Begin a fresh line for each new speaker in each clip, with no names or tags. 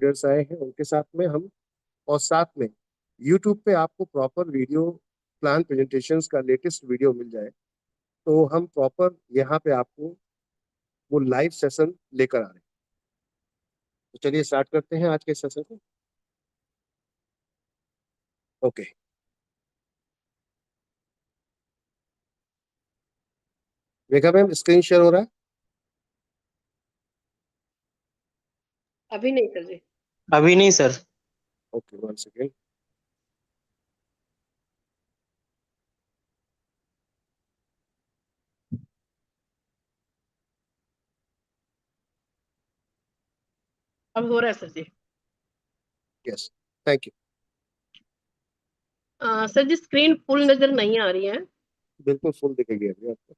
Leaders आए हैं, उनके साथ में हम, और साथ में यूट्यूब पे आपको प्रॉपर वीडियो प्लान प्रेजेंटेशंस का लेटेस्ट वीडियो मिल जाए, तो हम प्रॉपर यहाँ पे आपको वो लाइव सेशन लेकर आ रहे हैं। तो चलिए स्टार्ट करते हैं आज के सेशन को। ओके, रेखा मैम स्क्रीन शेयर हो रहा है?
अभी नहीं कर रही।
अभी नहीं सर।
Okay, 1 second.
अब हो रहा है sir ji.
Yes, thank you.
Sir ji screen full नजर नहीं आ रही है।
बिल्कुल फुल दिखेगी अभी आपको।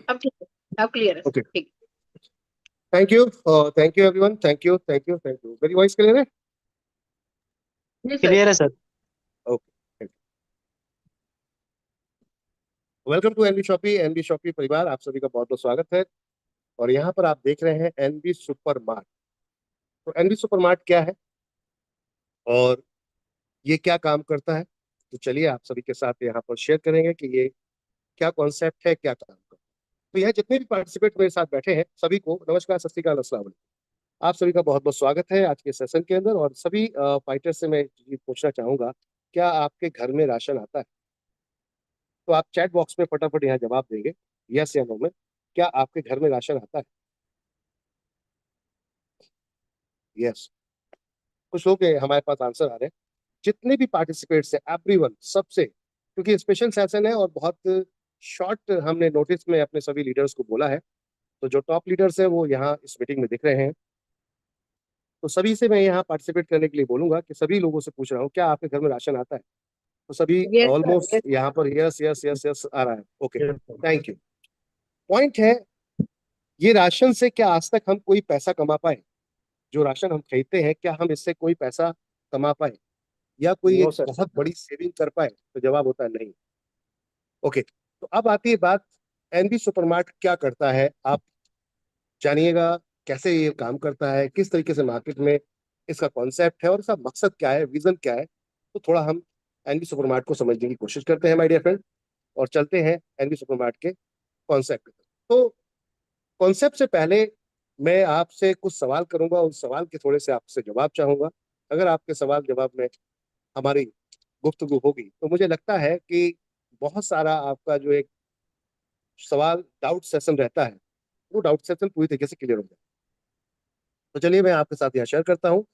अब ठीक है, अब क्लियर है
ओके,
सर, ठीक।
Thank you, thank you everyone, thank you, thank you, thank you. मेरी वॉइस क्लियर है?
जी सर।
क्लियर है sir.
Okay, welcome to NB Shoppy. NB Shoppy परिवार, आप सभी का बहुत बहुत स्वागत है। और यहाँ पर आप देख रहे हैं एनबी सुपर मार्ट। तो एनबी सुपर मार्ट क्या है और ये क्या काम करता है, तो चलिए आप सभी के साथ यहाँ पर शेयर करेंगे कि ये क्या कॉन्सेप्ट है, क्या काम करता है। तो यहाँ जितने भी पार्टिसिपेंट मेरे साथ बैठे हैं सभी को नमस्कार, सत श्री अकाल, अस्सलाम वालेकुम। आप सभी का बहुत बहुत स्वागत है आज के सेशन के अंदर। और सभी फाइटर से मैं ये पूछना चाहूंगा, क्या आपके घर में राशन आता है? तो आप चैट बॉक्स में फटाफट यहाँ जवाब देंगे, यस या नो में। क्या आपके घर में राशन आता है? यस, कुछ लोग हमारे पास आंसर आ रहे हैं। जितने भी पार्टिसिपेट्स हैं एवरीवन, सबसे, क्योंकि स्पेशल सेशन है और बहुत शॉर्ट हमने नोटिस में अपने सभी लीडर्स को बोला है, तो जो टॉप लीडर्स हैं वो यहाँ इस मीटिंग में दिख रहे हैं। तो सभी से मैं यहाँ पार्टिसिपेट करने के लिए बोलूंगा कि सभी लोगों से पूछ रहा हूँ, क्या आपके घर में राशन आता है? तो सभी
यस
ऑलमोस्ट
सर।
यहाँ पर यस यस यस यस आ रहा है। Okay, thank you. पॉइंट है, ये राशन से क्या आज तक हम कोई पैसा कमा पाए? जो राशन हम खरीदते हैं, क्या हम इससे कोई पैसा कमा पाए या कोई एक बहुत बड़ी सेविंग कर पाए? तो जवाब होता है नहीं। ओके, तो अब आती है बात, एनबी सुपरमार्ट क्या करता है, आप जानिएगा कैसे ये काम करता है, किस तरीके से मार्केट में इसका कॉन्सेप्ट है और इसका मकसद क्या है, विजन क्या है। तो थोड़ा हम एनबी सुपरमार्ट को समझने की कोशिश करते हैं माय डियर फ्रेंड, और चलते हैं एनबी सुपरमार्ट के कॉन्सेप्ट पे। तो कॉन्सेप्ट से पहले मैं आपसे कुछ सवाल करूंगा, उस सवाल के थोड़े से आपसे जवाब चाहूंगा। अगर आपके सवाल जवाब में हमारी गुफ्तगू होगी तो मुझे लगता है कि बहुत सारा आपका जो एक सवाल डाउट सेशन रहता है, वो डाउट सेशन पूरी तरीके से क्लियर हो जाए। तो चलिए मैं आपके साथ यहाँ शेयर करता हूँ।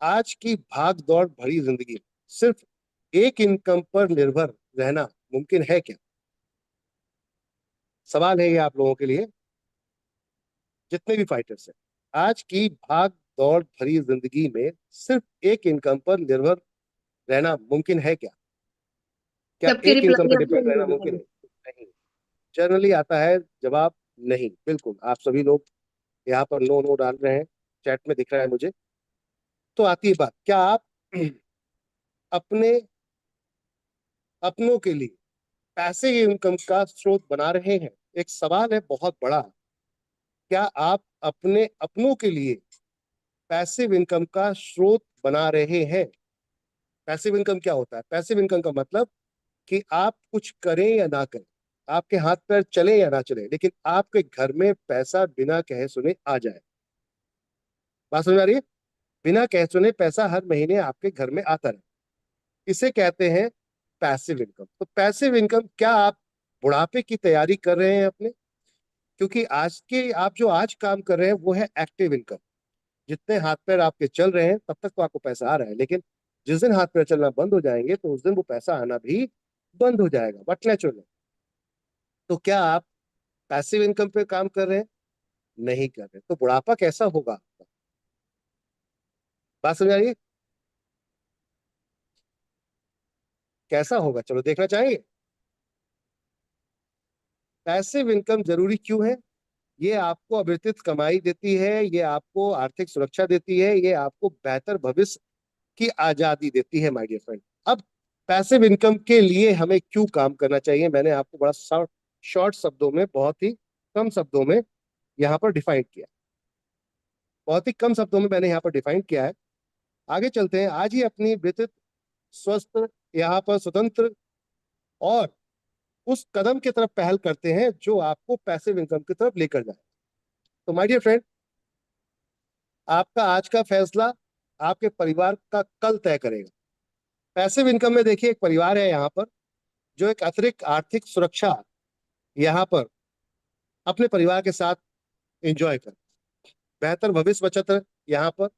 आज की भाग दौड़ भरी जिंदगी में सिर्फ एक इनकम पर निर्भर रहना मुमकिन है क्या? सवाल है ये आप लोगों के लिए, जितने भी फाइटर्स हैं। आज की भाग दौड़ भरी जिंदगी में सिर्फ एक इनकम पर निर्भर रहना मुमकिन है क्या? क्या
सबकी
एक इनकम पर
रिप्लाई
डिपेंड रहना मुमकिन है? नहीं, जनरली आता है जवाब नहीं। बिल्कुल, आप सभी लोग यहाँ पर नो नो डाल रहे हैं, चैट में दिख रहा है मुझे। तो आती है बात, क्या आप अपने अपनों के लिए पैसे इनकम का स्रोत बना रहे हैं? एक सवाल है बहुत बड़ा, क्या आप अपने अपनों के लिए पैसिव इनकम का स्रोत बना रहे हैं? पैसिव इनकम क्या होता है? पैसिव इनकम का मतलब कि आप कुछ करें या ना करें, आपके हाथ पैर चले या ना चले, लेकिन आपके घर में पैसा बिना कहे सुने आ जाए। बात समझ आ रही है? बिना कहे सुने पैसा हर महीने आपके घर में आता रहे, इसे कहते हैं पैसिव इनकम। तो पैसिव इनकम, क्या आप बुढ़ापे की तैयारी कर रहे हैं अपने? क्योंकि आज के आप जो आज काम कर रहे हैं वो है एक्टिव इनकम। जितने हाथ पैर आपके चल रहे हैं तब तक तो आपको पैसा आ रहा है, लेकिन जिस दिन हाथ पैर चलना बंद हो जाएंगे तो उस दिन वो पैसा आना भी बंद हो जाएगा, बट नेचुरल। तो क्या आप पैसिव इनकम पे काम कर रहे हैं? नहीं कर रहे, तो बुढ़ापा कैसा होगा आपका? बात समझ आइए, कैसा होगा, चलो देखना चाहेंगे। पैसिव इनकम जरूरी क्यों है? ये आपको अविरतित कमाई देती है, ये आपको आर्थिक सुरक्षा देती है, ये आपको बेहतर भविष्य की आजादी देती है माय डियर फ्रेंड। अब पैसिव इनकम के लिए हमें क्यों काम करना चाहिए, मैंने आपको बड़ा शॉर्ट शॉर्ट शब्दों में, बहुत ही कम शब्दों में यहाँ पर डिफाइन किया। बहुत ही कम शब्दों में मैंने यहाँ पर डिफाइन किया है। आगे चलते हैं। आज ही अपनी वित्त स्वस्थ, यहाँ पर स्वतंत्र और उस कदम की तरफ पहल करते हैं जो आपको पैसिव इनकम की तरफ लेकर जाए। तो माय डियर फ्रेंड, आपका आज का फैसला आपके परिवार का कल तय करेगा। पैसिव इनकम में देखिए, एक परिवार है यहाँ पर जो एक अतिरिक्त आर्थिक सुरक्षा यहाँ पर अपने परिवार के साथ एंजॉय कर, बेहतर भविष्य बचत यहाँ पर,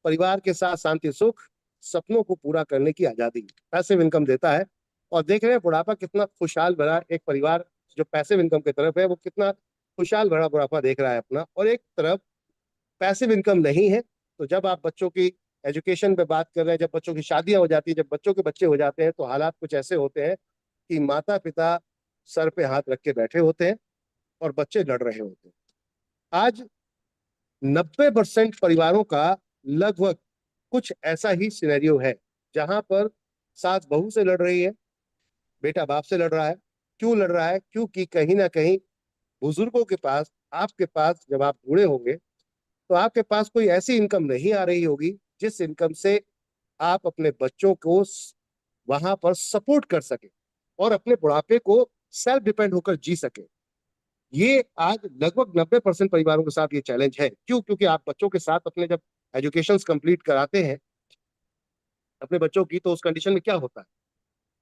परिवार के साथ शांति सुख, सपनों को पूरा करने की आजादी पैसिव इनकम देता है। और देख रहे हैं बुढ़ापा कितना खुशहाल भरा एक परिवार जो पैसिव इनकम की तरफ है वो कितना खुशहाल भरा बुढ़ापा देख रहा है अपना। और एक तरफ पैसिव इनकम नहीं है, तो जब आप बच्चों की एजुकेशन पे बात कर रहे हैं, जब बच्चों की शादियां हो जाती है, जब बच्चों के बच्चे हो जाते हैं, तो हालात कुछ ऐसे होते हैं कि माता पिता सर पे हाथ रख के बैठे होते हैं और बच्चे लड़ रहे होते हैं। आज 90% परिवारों का लगभग कुछ ऐसा ही सिनेरियो है, जहां पर सास बहू से लड़ रही है, बेटा बाप से लड़ रहा है। क्यों लड़ रहा है? क्योंकि कहीं ना कहीं बुजुर्गों के पास, आपके पास जब आप बूढ़े होंगे तो आपके पास कोई ऐसी इनकम नहीं आ रही होगी जिस इनकम से आप अपने बच्चों को वहां पर सपोर्ट कर सके और अपने बुढ़ापे को सेल्फ डिपेंड होकर जी सके। ये आज लगभग 90% परिवारों के साथ ये चैलेंज है। क्यों? क्योंकि आप बच्चों के साथ अपने जब एजुकेशन कंप्लीट कराते हैं अपने बच्चों की, तो उस कंडीशन में क्या होता है,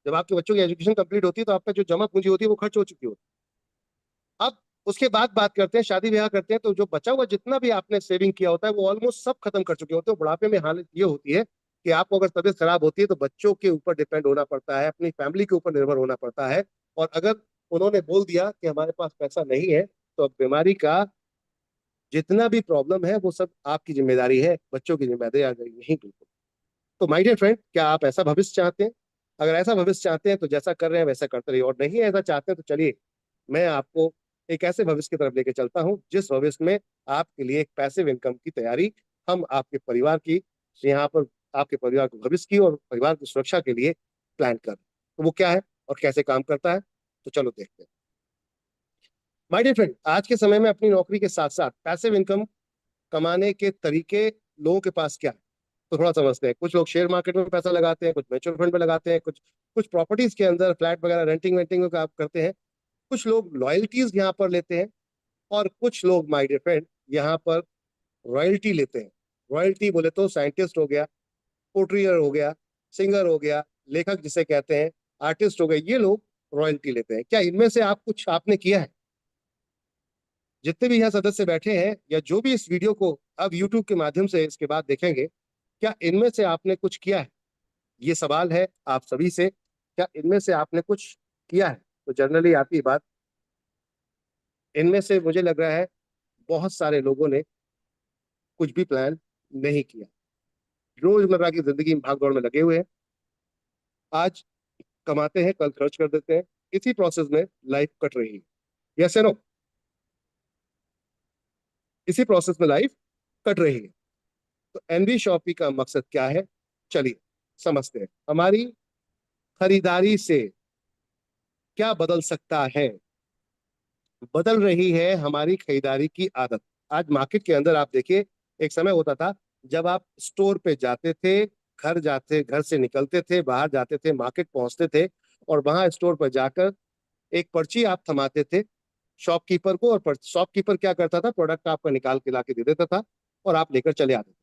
जब आपके बच्चों की एजुकेशन कंप्लीट होती है तो आपका जो जमा पूंजी होती है वो खर्च हो चुकी होती है। अब उसके बाद बात करते हैं, शादी ब्याह करते हैं, तो जो बचा हुआ जितना भी आपने सेविंग किया होता है वो ऑलमोस्ट सब खत्म कर चुके होते हैं। बुढ़ापे में हालत ये होती है कि आपको अगर तबीयत खराब होती है तो बच्चों के ऊपर डिपेंड होना पड़ता है, अपनी फैमिली के ऊपर निर्भर होना पड़ता है। और अगर उन्होंने बोल दिया कि हमारे पास पैसा नहीं है, तो अब बीमारी का जितना भी प्रॉब्लम है वो सब आपकी जिम्मेदारी है, बच्चों की जिम्मेदारी आ गई नहीं, बिल्कुल। तो माय डियर फ्रेंड, क्या आप ऐसा भविष्य चाहते हैं? अगर ऐसा भविष्य चाहते हैं तो जैसा कर रहे हैं वैसा करते रहिए, और नहीं ऐसा चाहते हैं तो चलिए मैं आपको एक ऐसे भविष्य की तरफ लेके चलता हूं जिस भविष्य में आपके लिए एक पैसिव इनकम की तैयारी हम आपके परिवार की, यहाँ पर आपके परिवार को भविष्य की और परिवार की सुरक्षा के लिए प्लान कर। तो वो क्या है और कैसे काम करता है, तो चलो देखते हैं। माय डियर फ्रेंड, आज के समय में अपनी नौकरी के साथ साथ पैसिव इनकम कमाने के तरीके लोगों के पास क्या है, तो थोड़ा समझते हैं। कुछ लोग शेयर मार्केट में पैसा लगाते हैं, कुछ म्यूचुअल फंड में लगाते हैं, कुछ कुछ प्रॉपर्टीज के अंदर फ्लैट वगैरह रेंटिंग वेंटिंग में काम करते हैं, कुछ लोग लॉयल्टीज यहाँ पर लेते हैं, और कुछ लोग माय डियर फ्रेंड यहाँ पर रॉयल्टी लेते हैं। रॉयल्टी बोले तो साइंटिस्ट हो गया, पोट्रियर हो गया, सिंगर हो गया, लेखक जिसे कहते हैं, आर्टिस्ट हो गए, ये लोग रॉयल्टी लेते हैं। क्या इनमें से आप कुछ आपने किया है? जितने भी यहाँ सदस्य बैठे हैं या जो भी इस वीडियो को अब यूट्यूब के माध्यम से इसके बाद देखेंगे, क्या इनमें से आपने कुछ किया है? ये सवाल है आप सभी से, क्या इनमें से आपने कुछ किया है? तो जनरली आती बात, इनमें से मुझे लग रहा है बहुत सारे लोगों ने कुछ भी प्लान नहीं किया, रोजमर्रा की जिंदगी में भागदौड़ में लगे हुए हैं। आज कमाते हैं, कल खर्च कर देते हैं, इसी प्रोसेस में लाइफ कट रही है। यस या नो? इसी प्रोसेस में लाइफ कट रही है। तो एनवी शॉपी का मकसद क्या है, चलिए समझते हैं। हमारी खरीदारी से क्या बदल सकता है? बदल रही है हमारी खरीदारी की आदत। आज मार्केट के अंदर आप देखिए, एक समय होता था जब आप स्टोर पे जाते थे, घर से निकलते थे, बाहर जाते थे, मार्केट पहुंचते थे, और वहां स्टोर पर जाकर एक पर्ची आप थमाते थे शॉपकीपर को, और शॉपकीपर क्या करता था, प्रोडक्ट आपका निकाल के ला के दे देता था और आप लेकर चले आते थे।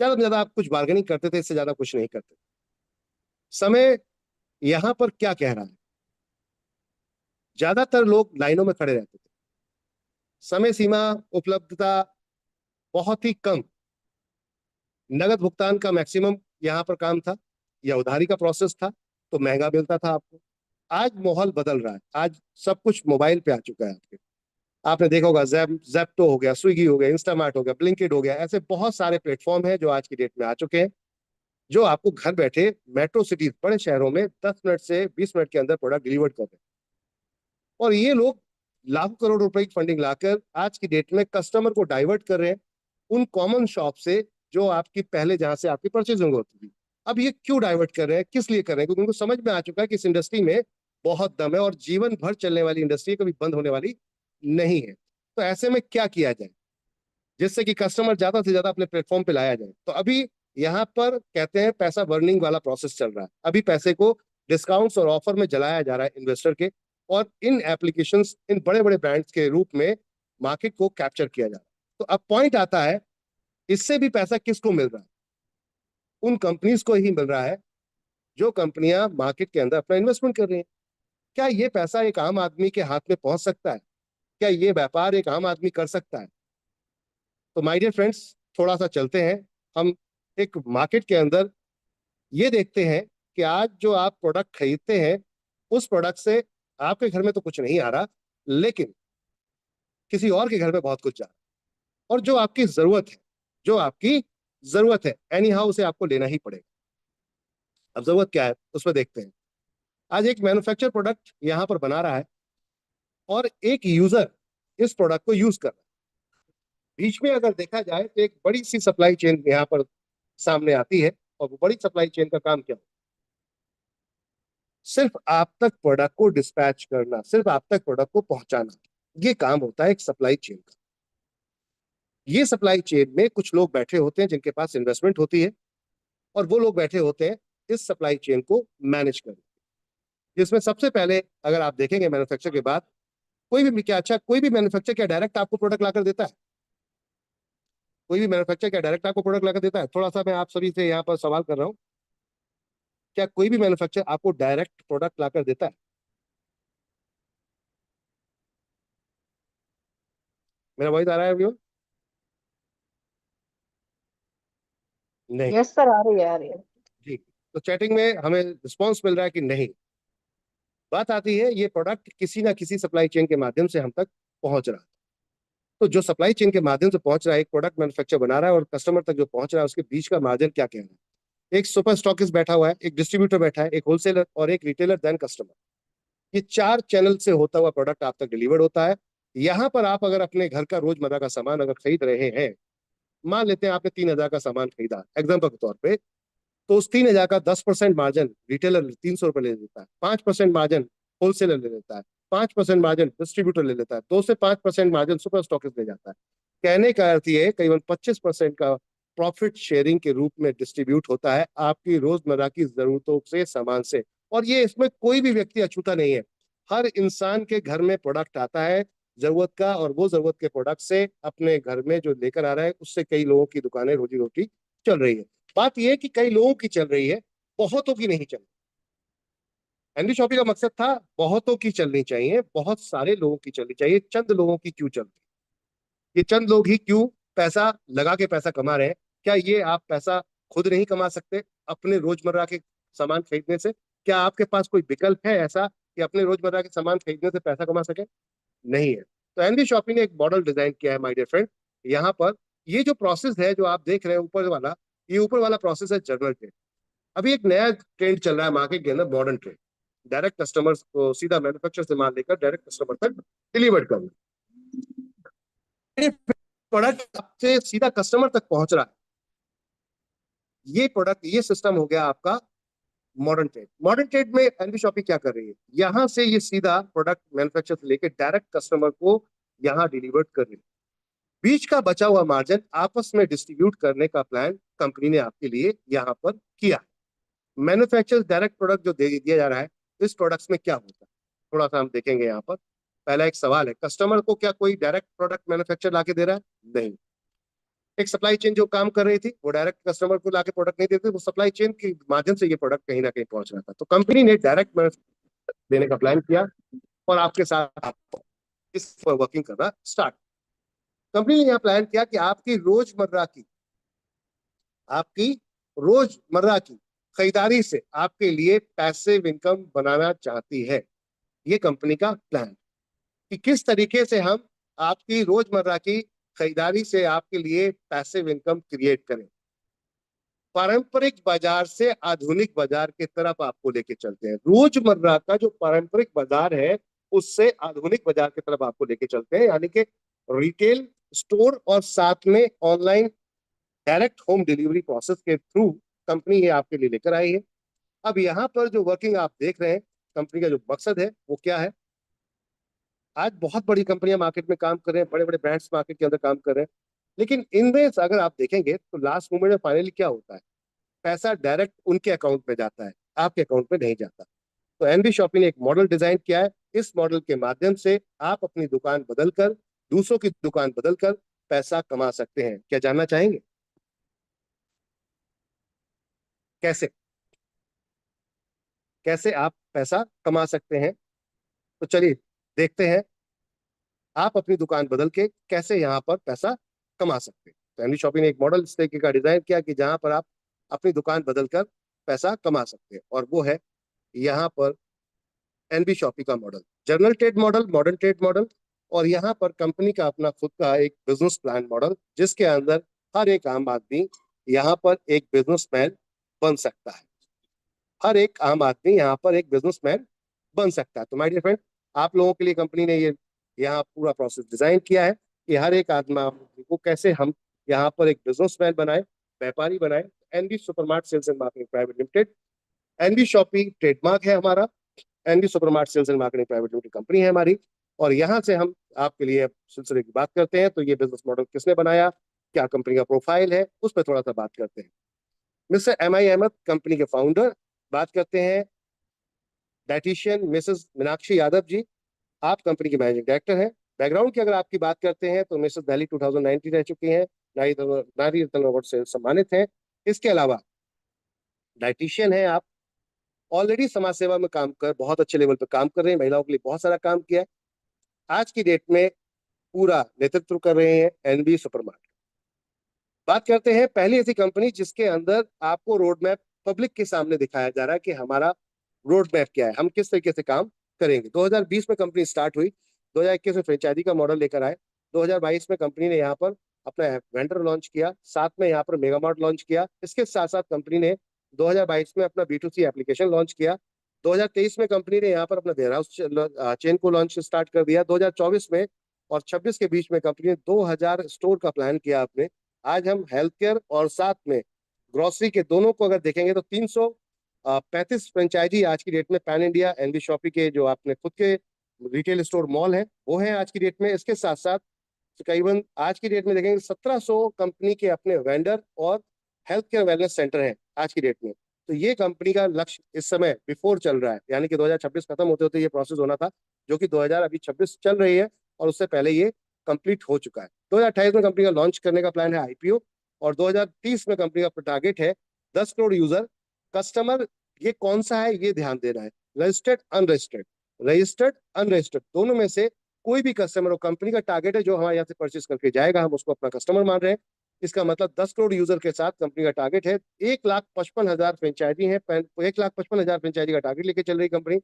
ज्यादा से ज्यादा आप कुछ बार्गेनिंग करते थे, इससे ज्यादा कुछ नहीं करते। समय यहां पर क्या कह रहा है? ज्यादातर लोग लाइनों में खड़े रहते थे, समय सीमा, उपलब्धता बहुत ही कम, नगद भुगतान का मैक्सिमम यहाँ पर काम था, या उधारी का प्रोसेस था, तो महंगा मिलता था आपको। आज माहौल बदल रहा है, आज सब कुछ मोबाइल पे आ चुका है आपके। आपने देखा होगा जेप्टो हो गया, स्विगी हो गया, इंस्टामार्ट हो गया, ब्लिंकिट हो गया, ऐसे बहुत सारे प्लेटफॉर्म हैं जो आज की डेट में आ चुके हैं, जो आपको घर बैठे मेट्रो सिटीज, बड़े शहरों में 10 मिनट से 20 मिनट के अंदर प्रोडक्ट डिलीवर कर रहे हैं। और ये लोग लाखों करोड़ रुपए की फंडिंग लाकर आज की डेट में कस्टमर को डाइवर्ट कर रहे हैं उन कॉमन शॉप से जो आपकी पहले, जहां से आपकी परचेजिंग होती थी। अब ये क्यों डाइवर्ट कर रहे हैं, किस लिए कर रहे हैं? क्योंकि उनको समझ में आ चुका है कि इस इंडस्ट्री में बहुत दम है और जीवन भर चलने वाली इंडस्ट्री, कभी बंद होने वाली नहीं है। तो ऐसे में क्या किया जाए? जिससे कि कस्टमर ज्यादा से ज्यादा अपने प्लेटफॉर्म पे लाया जाए। तो अभी यहाँ पर कहते हैं पैसा बर्निंग वाला प्रोसेस चल रहा है। अभी पैसे को डिस्काउंट्स और ऑफर में जलाया जा रहा है इन्वेस्टर के, और इन एप्लीकेशंस, इन बड़े बड़े ब्रांड्स के रूप में मार्केट को कैप्चर किया जा रहा है। तो अब पॉइंट आता है, इससे भी पैसा किसको मिल रहा है? उन कंपनीज को ही मिल रहा है जो कंपनियां मार्केट के अंदर अपना इन्वेस्टमेंट कर रही हैं। क्या ये पैसा एक आम आदमी के हाथ में पहुंच सकता है? क्या ये व्यापार एक आम आदमी कर सकता है? तो माय डियर फ्रेंड्स, थोड़ा सा चलते हैं हम एक मार्केट के अंदर, ये देखते हैं कि आज जो आप प्रोडक्ट खरीदते हैं, उस प्रोडक्ट से आपके घर में तो कुछ नहीं आ रहा, लेकिन किसी और के घर में बहुत कुछ जा रहा है। और जो आपकी जरूरत है, जो आपकी जरूरत है, एनी हाउ उसे आपको लेना ही पड़ेगा। अब जरूरत क्या है उस पर देखते हैं। आज एक मैन्युफैक्चर प्रोडक्ट यहाँ पर बना रहा है, और एक यूजर इस प्रोडक्ट को यूज कर रहा है। बीच में अगर देखा जाए तो एक बड़ी सी सप्लाई चेन यहाँ पर सामने आती है, और वो बड़ी सप्लाई चेन का काम क्या है? सिर्फ आप तक प्रोडक्ट को डिस्पैच करना, सिर्फ आप तक प्रोडक्ट को पहुंचाना, ये काम होता है एक सप्लाई चेन का। ये सप्लाई चेन में कुछ लोग बैठे होते हैं जिनके पास इन्वेस्टमेंट होती है, और वो लोग बैठे होते हैं इस सप्लाई चेन को मैनेज करने। जिसमें सबसे पहले अगर आप देखेंगे मैन्युफैक्चर के बाद, कोई भी क्या, अच्छा कोई भी मैन्युफैक्चर क्या डायरेक्ट आपको प्रोडक्ट लाकर देता है? कोई भी मैन्युफैक्चर क्या डायरेक्ट आपको प्रोडक्ट लाकर देता है? थोड़ा सा मैं आप सभी से यहाँ पर सवाल कर रहा हूँ, क्या कोई भी मैन्युफैक्चर आपको डायरेक्ट प्रोडक्ट लाकर देता है? मेरा वॉइस आ रहा है अभी? नहीं।
यस सर, आ रही है, आ रही है।
जी। तो चैटिंग में हमें रिस्पॉन्स मिल रहा है कि नहीं। बात आती है, ये प्रोडक्ट किसी ना किसी सप्लाई चेन के माध्यम से हम तक पहुंच रहा है। तो जो सप्लाई चेन के माध्यम से पहुंच रहा है, एक प्रोडक्ट मैन्युफैक्चर बना रहा है और कस्टमर तक जो पहुंच रहा है, उसके बीच का मार्जिन क्या कहना है? एक सुपर स्टॉकिस्ट बैठा हुआ है, एक डिस्ट्रीब्यूटर बैठा है, एक होलसेलर और एक रिटेलर, देन कस्टमर। ये चार चैनल से होता हुआ प्रोडक्ट आप तक डिलीवर्ड होता है। यहाँ पर आप अगर अपने घर का रोजमर्रा का सामान अगर खरीद रहे हैं, मान लेते हैं आपने 3,000 का सामान खरीदा एग्जाम्पल के तौर पे, तो उस 3,000 का 10% मार्जिन रिटेलर 300 रुपये ले लेता है, 5% मार्जिन होलसेलर ले लेता है, 5% मार्जिन डिस्ट्रीब्यूटर ले लेता है, 2 से 5% मार्जिन सुपर स्टॉकिस्ट ले जाता है। कहने का अर्थ ये है करीबन 25% का प्रॉफिट शेयरिंग के रूप में डिस्ट्रीब्यूट होता है आपकी रोजमर्रा की जरूरतों से सामान से। और ये इसमें कोई भी व्यक्ति अछूता नहीं है। हर इंसान के घर में प्रोडक्ट आता है जरूरत का, और वो जरूरत के प्रोडक्ट से अपने घर में जो लेकर आ रहा है, उससे कई लोगों की दुकानें रोजी रोटी चल रही है। बात यह है कि कई लोगों की चल रही है, बहुतों की नहीं चल रही। एनडी शॉपिंग का मकसद था बहुतों की चलनी चाहिए, बहुत सारे लोगों की चलनी चाहिए, चंद लोगों की क्यों चल रही? ये चंद लोग ही क्यों पैसा लगा के पैसा कमा रहे हैं? क्या ये आप पैसा खुद नहीं कमा सकते अपने रोजमर्रा के सामान खरीदने से? क्या आपके पास कोई विकल्प है ऐसा कि अपने रोजमर्रा के सामान खरीदने से पैसा कमा सके? नहीं है। तो एनडी शॉपिंग ने एक मॉडल डिजाइन किया है माय डियर फ्रेंड। यहाँ पर ये जो प्रोसेस है जो आप देख रहे हैं ऊपर वाला, ये ऊपर वाला प्रोसेस है जर्नल ट्रेड। अभी एक नया ट्रेंड चल रहा है मार्केट के अंदर, मॉडर्न ट्रेड। डायरेक्ट कस्टमर्स को सीधा मैन्युफैक्चर से माल लेकर डायरेक्ट कस्टमर तक डिलीवर करना। प्रोडक्ट आपसे सीधा कस्टमर तक पहुंच रहा है, ये प्रोडक्ट, ये सिस्टम हो गया आपका मॉडर्न ट्रेड। मॉडर्न ट्रेड में एनबी शॉपिंग क्या कर रही है, यहां से ये सीधा प्रोडक्ट मैन्युफैक्चर से लेकर डायरेक्ट कस्टमर को यहां डिलीवर कर रही है। बीच का बचा हुआ मार्जिन आपस में डिस्ट्रीब्यूट करने का प्लान कंपनी ने आपके लिए यहां पर किया। मैन्युफैक्चर डायरेक्ट प्रोडक्ट जो दे दिया जा रहा है, इस प्रोडक्ट्स में क्या होता है थोड़ा सा हम देखेंगे यहाँ पर। पहला एक सवाल है, कस्टमर को क्या कोई डायरेक्ट प्रोडक्ट मैन्युफैक्चर लाके दे रहा है? नहीं। एक सप्लाई चेन जो काम कर रही थी वो डायरेक्ट कस्टमर को लाके प्रोडक्ट नहीं देती, वो सप्लाई चेन के माध्यम से ये प्रोडक्ट कहीं ना कहीं पहुंच रहा था। तो कंपनी ने डायरेक्ट देने का प्लान किया, और आपके साथ इस पर वर्किंग करना स्टार्ट। कंपनी ने यह प्लान किया कि आपकी रोजमर्रा की खरीदारी से आपके लिए पैसिव इनकम बनाना चाहती है। ये कंपनी का प्लान कि किस तरीके से हम आपकी रोजमर्रा की खरीदारी से आपके लिए पैसिव इनकम क्रिएट करें। पारंपरिक बाजार से आधुनिक बाजार की तरफ आपको लेके चलते हैं। रोजमर्रा का जो पारंपरिक बाजार है उससे आधुनिक बाजार की तरफ आपको लेके चलते हैं, यानी कि रिटेल स्टोर और साथ में online direct home delivery process के थ्रू कंपनी ये आपके लिए लेकर आई है। अब यहाँ पर जो वर्किंग आप देख रहे हैं, कंपनी का जो मकसद है वो क्या है? आज बहुत बड़ी कंपनियां मार्केट में काम कर रहे हैं, बड़े बड़े ब्रांड्स मार्केट के अंदर काम कर रहे हैं। लेकिन इनमें अगर आप देखेंगे तो लास्ट मोमेंट में फाइनली क्या होता है, पैसा डायरेक्ट उनके अकाउंट में जाता है, आपके अकाउंट में नहीं जाता। तो एनबी शॉपी ने एक मॉडल डिजाइन किया है। इस मॉडल के माध्यम से आप अपनी दुकान बदलकर, दूसरों की दुकान बदलकर पैसा कमा सकते हैं। क्या जानना चाहेंगे कैसे, कैसे आप पैसा कमा सकते हैं? तो चलिए देखते हैं आप अपनी दुकान बदल के कैसे यहाँ पर पैसा कमा सकते हैं। तो एनबी शॉपी ने एक मॉडल इस तरीके का डिजाइन किया कि जहां पर आप अपनी दुकान बदलकर पैसा कमा सकते हैं, और वो है यहाँ पर एनबी शॉपी का model, general trade model, modern trade model. और यहाँ पर कंपनी का अपना खुद का एक बिजनेस प्लान मॉडल, जिसके अंदर हर एक आम आदमी यहाँ पर एक बिजनेसमैन बन सकता है। हर एक आम आदमी यहाँ पर एक बिजनेसमैन बन सकता है। तो माय डियर फ्रेंड, आप लोगों के लिए कंपनी ने ये यहाँ पूरा प्रोसेस डिजाइन किया है कि हर एक आदमी को कैसे हम यहाँ पर एक बिजनेसमैन बनाए, व्यापारी बनाए। NB Supermart sales and marketing private limited, NB Shoppy trademark है हमारा, NB Supermart sales and marketing private limited company है हमारी। और यहाँ से हम आपके लिए सिलसिले की बात करते हैं। तो ये बिजनेस मॉडल किसने बनाया, क्या कंपनी का प्रोफाइल है, उस पर थोड़ा सा बात करते हैं। मिस्टर एम आई अहमद कंपनी के फाउंडर। बात करते हैं डाइटिशियन मिसेस मीनाक्षी यादव जी, आप कंपनी के मैनेजिंग डायरेक्टर हैं। बैकग्राउंड की अगर आपकी बात करते हैं तो मिसेस दिल्ली 2019 रह चुकी हैं, नारी रत्न अवार्ड से सम्मानित हैं। इसके अलावा डाइटिशियन है आप, ऑलरेडी समाज सेवा में काम कर बहुत अच्छे लेवल पर काम कर रहे हैं, महिलाओं के लिए बहुत सारा काम किया है। आज की डेट में पूरा नेतृत्व कर रहे हैं एनबी सुपरमार्ट। बात करते हैं पहली ऐसी कंपनी जिसके अंदर आपको रोड मैप पब्लिक के सामने दिखाया जा रहा है कि हमारा रोड मैप क्या है, हम किस तरीके से काम करेंगे। 2020 में कंपनी स्टार्ट हुई, 2021 में फ्रेंचाइजी का मॉडल लेकर आए, 2022 में कंपनी ने यहाँ पर अपना वेंडर लॉन्च किया, साथ में यहाँ पर मेगा मार्ट लॉन्च किया। इसके साथ साथ कंपनी ने 2022 में अपना B2C एप्लीकेशन लॉन्च किया। 2023 में कंपनी ने यहाँ पर अपना वेयर हाउस चेन को लॉन्च स्टार्ट कर दिया। 2024 में और 26 के बीच में कंपनी ने 2000 स्टोर का प्लान किया आपने। आज हम हेल्थ केयर और साथ में ग्रोसरी के दोनों को अगर देखेंगे तो 335 फ्रेंचाइजी आज की डेट में पैन इंडिया एनबी शॉपी के जो आपने खुद के रिटेल स्टोर मॉल है वो है आज की डेट में। इसके साथ साथ तकरीबन आज की डेट में देखेंगे 1700 कंपनी के अपने वेंडर और हेल्थ केयर वेलनेस सेंटर हैं आज की डेट में। तो ये कंपनी का लक्ष्य इस समय बिफोर चल रहा है, यानी कि 2026 खत्म होते होते ये प्रोसेस होना था, जो कि 2026 चल रही है और उससे पहले ये कंप्लीट हो चुका है। 2028 में कंपनी का लॉन्च करने का प्लान है आईपीओ, और 2030 में कंपनी का टारगेट है 10 करोड़ यूजर कस्टमर। ये कौन सा है ये ध्यान देना है, रजिस्टर्ड अनरजिस्टर्ड, रजिस्टर्ड अनरजिस्टर्ड दोनों में से कोई भी कस्टमर हो, कंपनी का टारगेट है जो हमारे यहाँ से परचेस करके जाएगा हम उसको अपना कस्टमर मान रहे हैं। इसका मतलब 10 करोड़ यूजर के साथ कंपनी का टारगेट है। 1,55,000 फ्रेंचाइजी है, 1,55,000 फ्रेंचाइजी का टारगेट लेके चल रही कंपनी।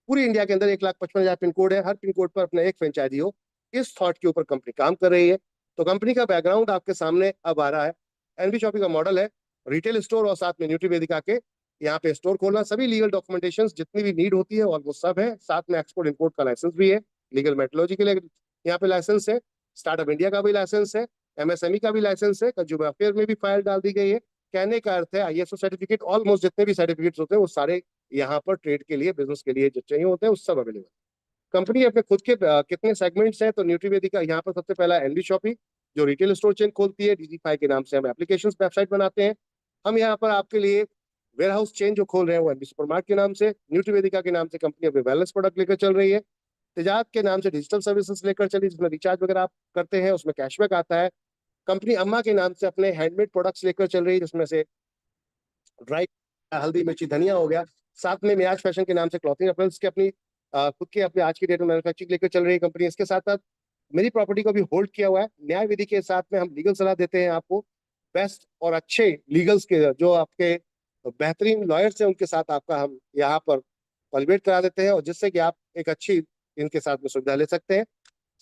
पूरी इंडिया के अंदर 1,55,000 पिन कोड है, हर पिन कोड पर अपना एक फ्रेंचाइजी हो, इस थॉट के ऊपर कंपनी काम कर रही है। तो कंपनी का बैकग्राउंड आपके सामने अब आ रहा है। एनबी शॉपी का मॉडल है रिटेल स्टोर और साथ में न्यूट्री वेदिका के यहाँ पे स्टोर खोलना, सभी लीगल डॉक्यूमेंटेशन जितनी भी नीड होती है ऑलमोस्ट सब है, साथ में एक्सपोर्ट इंपोर्ट का लाइसेंस भी है, लीगल मेट्रोलॉजी के लिए यहाँ पे लाइसेंस है, स्टार्टअप इंडिया का भी लाइसेंस है, एमएसएमई का भी लाइसेंस है, कंज्यूमर अफेयर में भी फाइल डाल दी गई है। कहने का अर्थ है आईएसओ सर्टिफिकेट, ऑलमोस्ट जितने भी सर्टिफिकेट्स होते हैं वो सारे यहाँ पर ट्रेड के लिए, बिजनेस के लिए जो चाहिए होते हैं, उस सब अवेलेबल। कंपनी अपने खुद के कितने सेगमेंट्स हैं, तो न्यूट्रीवेदिका यहाँ पर सबसे पहला एनबी शॉपी जो रिटेल स्टोर चेन खोलती है, डीजी5 के नाम से हम एप्लीकेशंस वेबसाइट बनाते हैं। हम यहाँ पर आपके लिए वेयर हाउस चेन जो खोल रहे हैं वो एनबी सुपरमार्ट के नाम से, न्यूट्रीवेदिका के नाम से कंपनी अपने वेलनेस प्रोडक्ट लेकर चल रही है, तेजाब के नाम से डिजिटल सर्विसेज लेकर चली जिसमें रिचार्ज वगैरह आप करते हैं उसमें कैशबैक आता है। कंपनी अम्मा के नाम से अपने हैंडमेड प्रोडक्ट्स लेकर चल रही है जिसमें से ड्राई हल्दी मिर्ची धनिया हो गया। साथ में मियाज फैशन के नाम से क्लॉथिंग अपल्स के अपनी खुद के अपने आज की डेट में मैन्युफैक्चरिंग लेकर चल रही है कंपनी। इसके साथ साथ मेरी प्रॉपर्टी को भी होल्ड किया हुआ है। न्याय विधि के साथ में हम लीगल सलाह देते हैं आपको, बेस्ट और अच्छे लीगल्स के जो आपके बेहतरीन लॉयर्स हैं उनके साथ आपका हम यहाँ पर कॉलिब्रेट करा देते हैं, और जिससे कि आप एक अच्छी इनके साथ में सुविधा ले सकते हैं।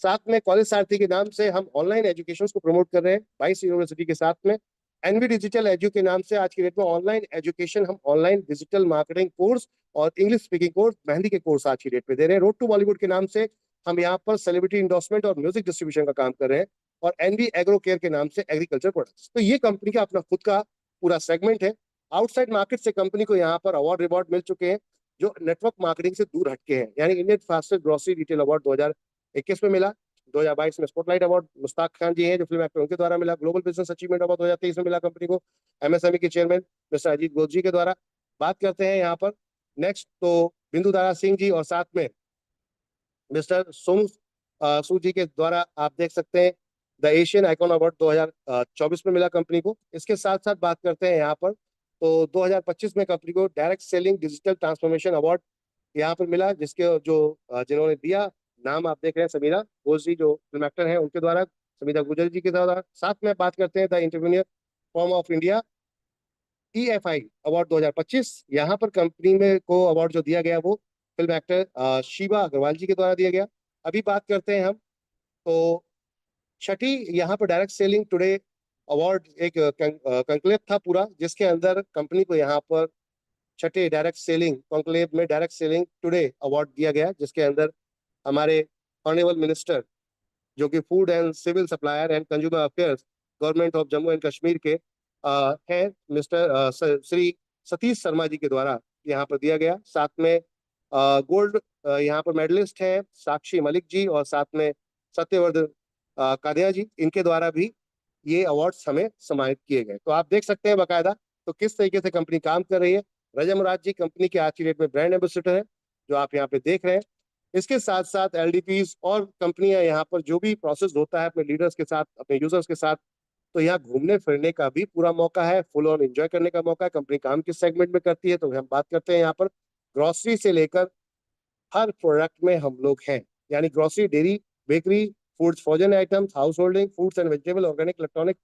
साथ में कॉलेज सारथी के नाम से हम ऑनलाइन एजुकेशन को प्रमोट कर रहे हैं 22 यूनिवर्सिटी के साथ में। एनवी डिजिटल एजू के नाम से आज की डेट में ऑनलाइन एजुकेशन, हम ऑनलाइन डिजिटल मार्केटिंग कोर्स और इंग्लिश स्पीकिंग कोर्स, मेहंदी के कोर्स आज की डेट पे दे रहे हैं। रोड टू बॉलीवुड के नाम से हम यहाँ पर सेलिब्रिटी इंडोर्समेंट और म्यूजिक डिस्ट्रीब्यूशन का काम कर रहे हैं, और एनवी एग्रो केयर के नाम से एग्रीकल्चर प्रोडक्ट्स। तो ये कंपनी का अपना खुद का पूरा सेगमेंट है। आउटसाइड मार्केट से कंपनी को यहाँ पर अवार्ड रिवॉर्ड मिल चुके हैं जो नेटवर्क मार्केटिंग से दूर हटके हैं, यानी Indian fastest grocery retail award 2021 में मिला, 2022 में स्पॉटलाइट अवार्ड मुश्ताक खान जी हैं जो फिल्म एक्टर, उनके द्वारा मिला। ग्लोबल बिजनेस अचीवमेंट अवार्ड 2023 में मिला कंपनी को एमएसएमई के चेयरमैन मिस्टर अजीत घोष जी के द्वारा। बात करते हैं यहाँ पर नेक्स्ट, तो बिंदु दारा सिंह जी और साथ में मिस्टर सोनू सूद जी के द्वारा आप देख सकते हैं द एशियन आइकॉन अवार्ड 2024 में मिला कंपनी को। इसके साथ साथ बात करते हैं यहाँ पर, तो 2025 में कंपनी को direct selling digital transformation award यहाँ पर मिला, जिसके जो जिन्होंने दिया, नाम आप देख रहे हैं समीरा घोष जी जो फिल्म एक्टर हैं उनके द्वारा, समीरा गुजर जी के द्वारा। साथ में बात करते हैं the entrepreneur form of India EFI award 2025, यहाँ पर कंपनी में को अवार्ड जो दिया गया वो फिल्म एक्टर शिवा अग्रवाल जी के द्वारा दिया गया। अभी बात करते हैं हम, तो छठी यहाँ पर डायरेक्ट सेलिंग टुडे अवार्ड एक कंक्लेव था पूरा, जिसके अंदर कंपनी को यहाँ पर छठे डायरेक्ट सेलिंग कॉन्क्लेव में डायरेक्ट सेलिंग टुडे अवार्ड दिया गया, जिसके अंदर हमारे ऑनरेबल मिनिस्टर जो कि food and civil supplier and consumer affairs government of Jammu and Kashmir के हैं मिस्टर श्री सतीश शर्मा जी के द्वारा यहाँ पर दिया गया। साथ में गोल्ड यहाँ पर मेडलिस्ट हैं साक्षी मलिक जी और साथ में सत्यवर्धन कादिया जी, इनके द्वारा भी ये अवार्ड्स हमें सम्मानित किए गए। तो आप देख सकते हैं बकायदा तो किस तरीके से कंपनी काम कर रही है। रजत मुराद जी कंपनी के आज की डेट में ब्रांड एम्बेसडर है जो आप यहाँ पे देख रहे हैं। इसके साथ साथ एलडीपीज और कंपनियां यहाँ पर जो भी प्रोसेस होता है अपने लीडर्स के साथ, अपने यूजर्स के साथ, तो यहाँ घूमने फिरने का भी पूरा मौका है, फुल ऑन एंजॉय करने का मौका है। कंपनी काम किस सेगमेंट में करती है, तो हम बात करते हैं यहाँ पर ग्रोसरी से लेकर हर प्रोडक्ट में हम लोग हैं, यानी grocery, dairy, bakery, foods, frozen items, house holding, fruits and vegetable, organic, electronic,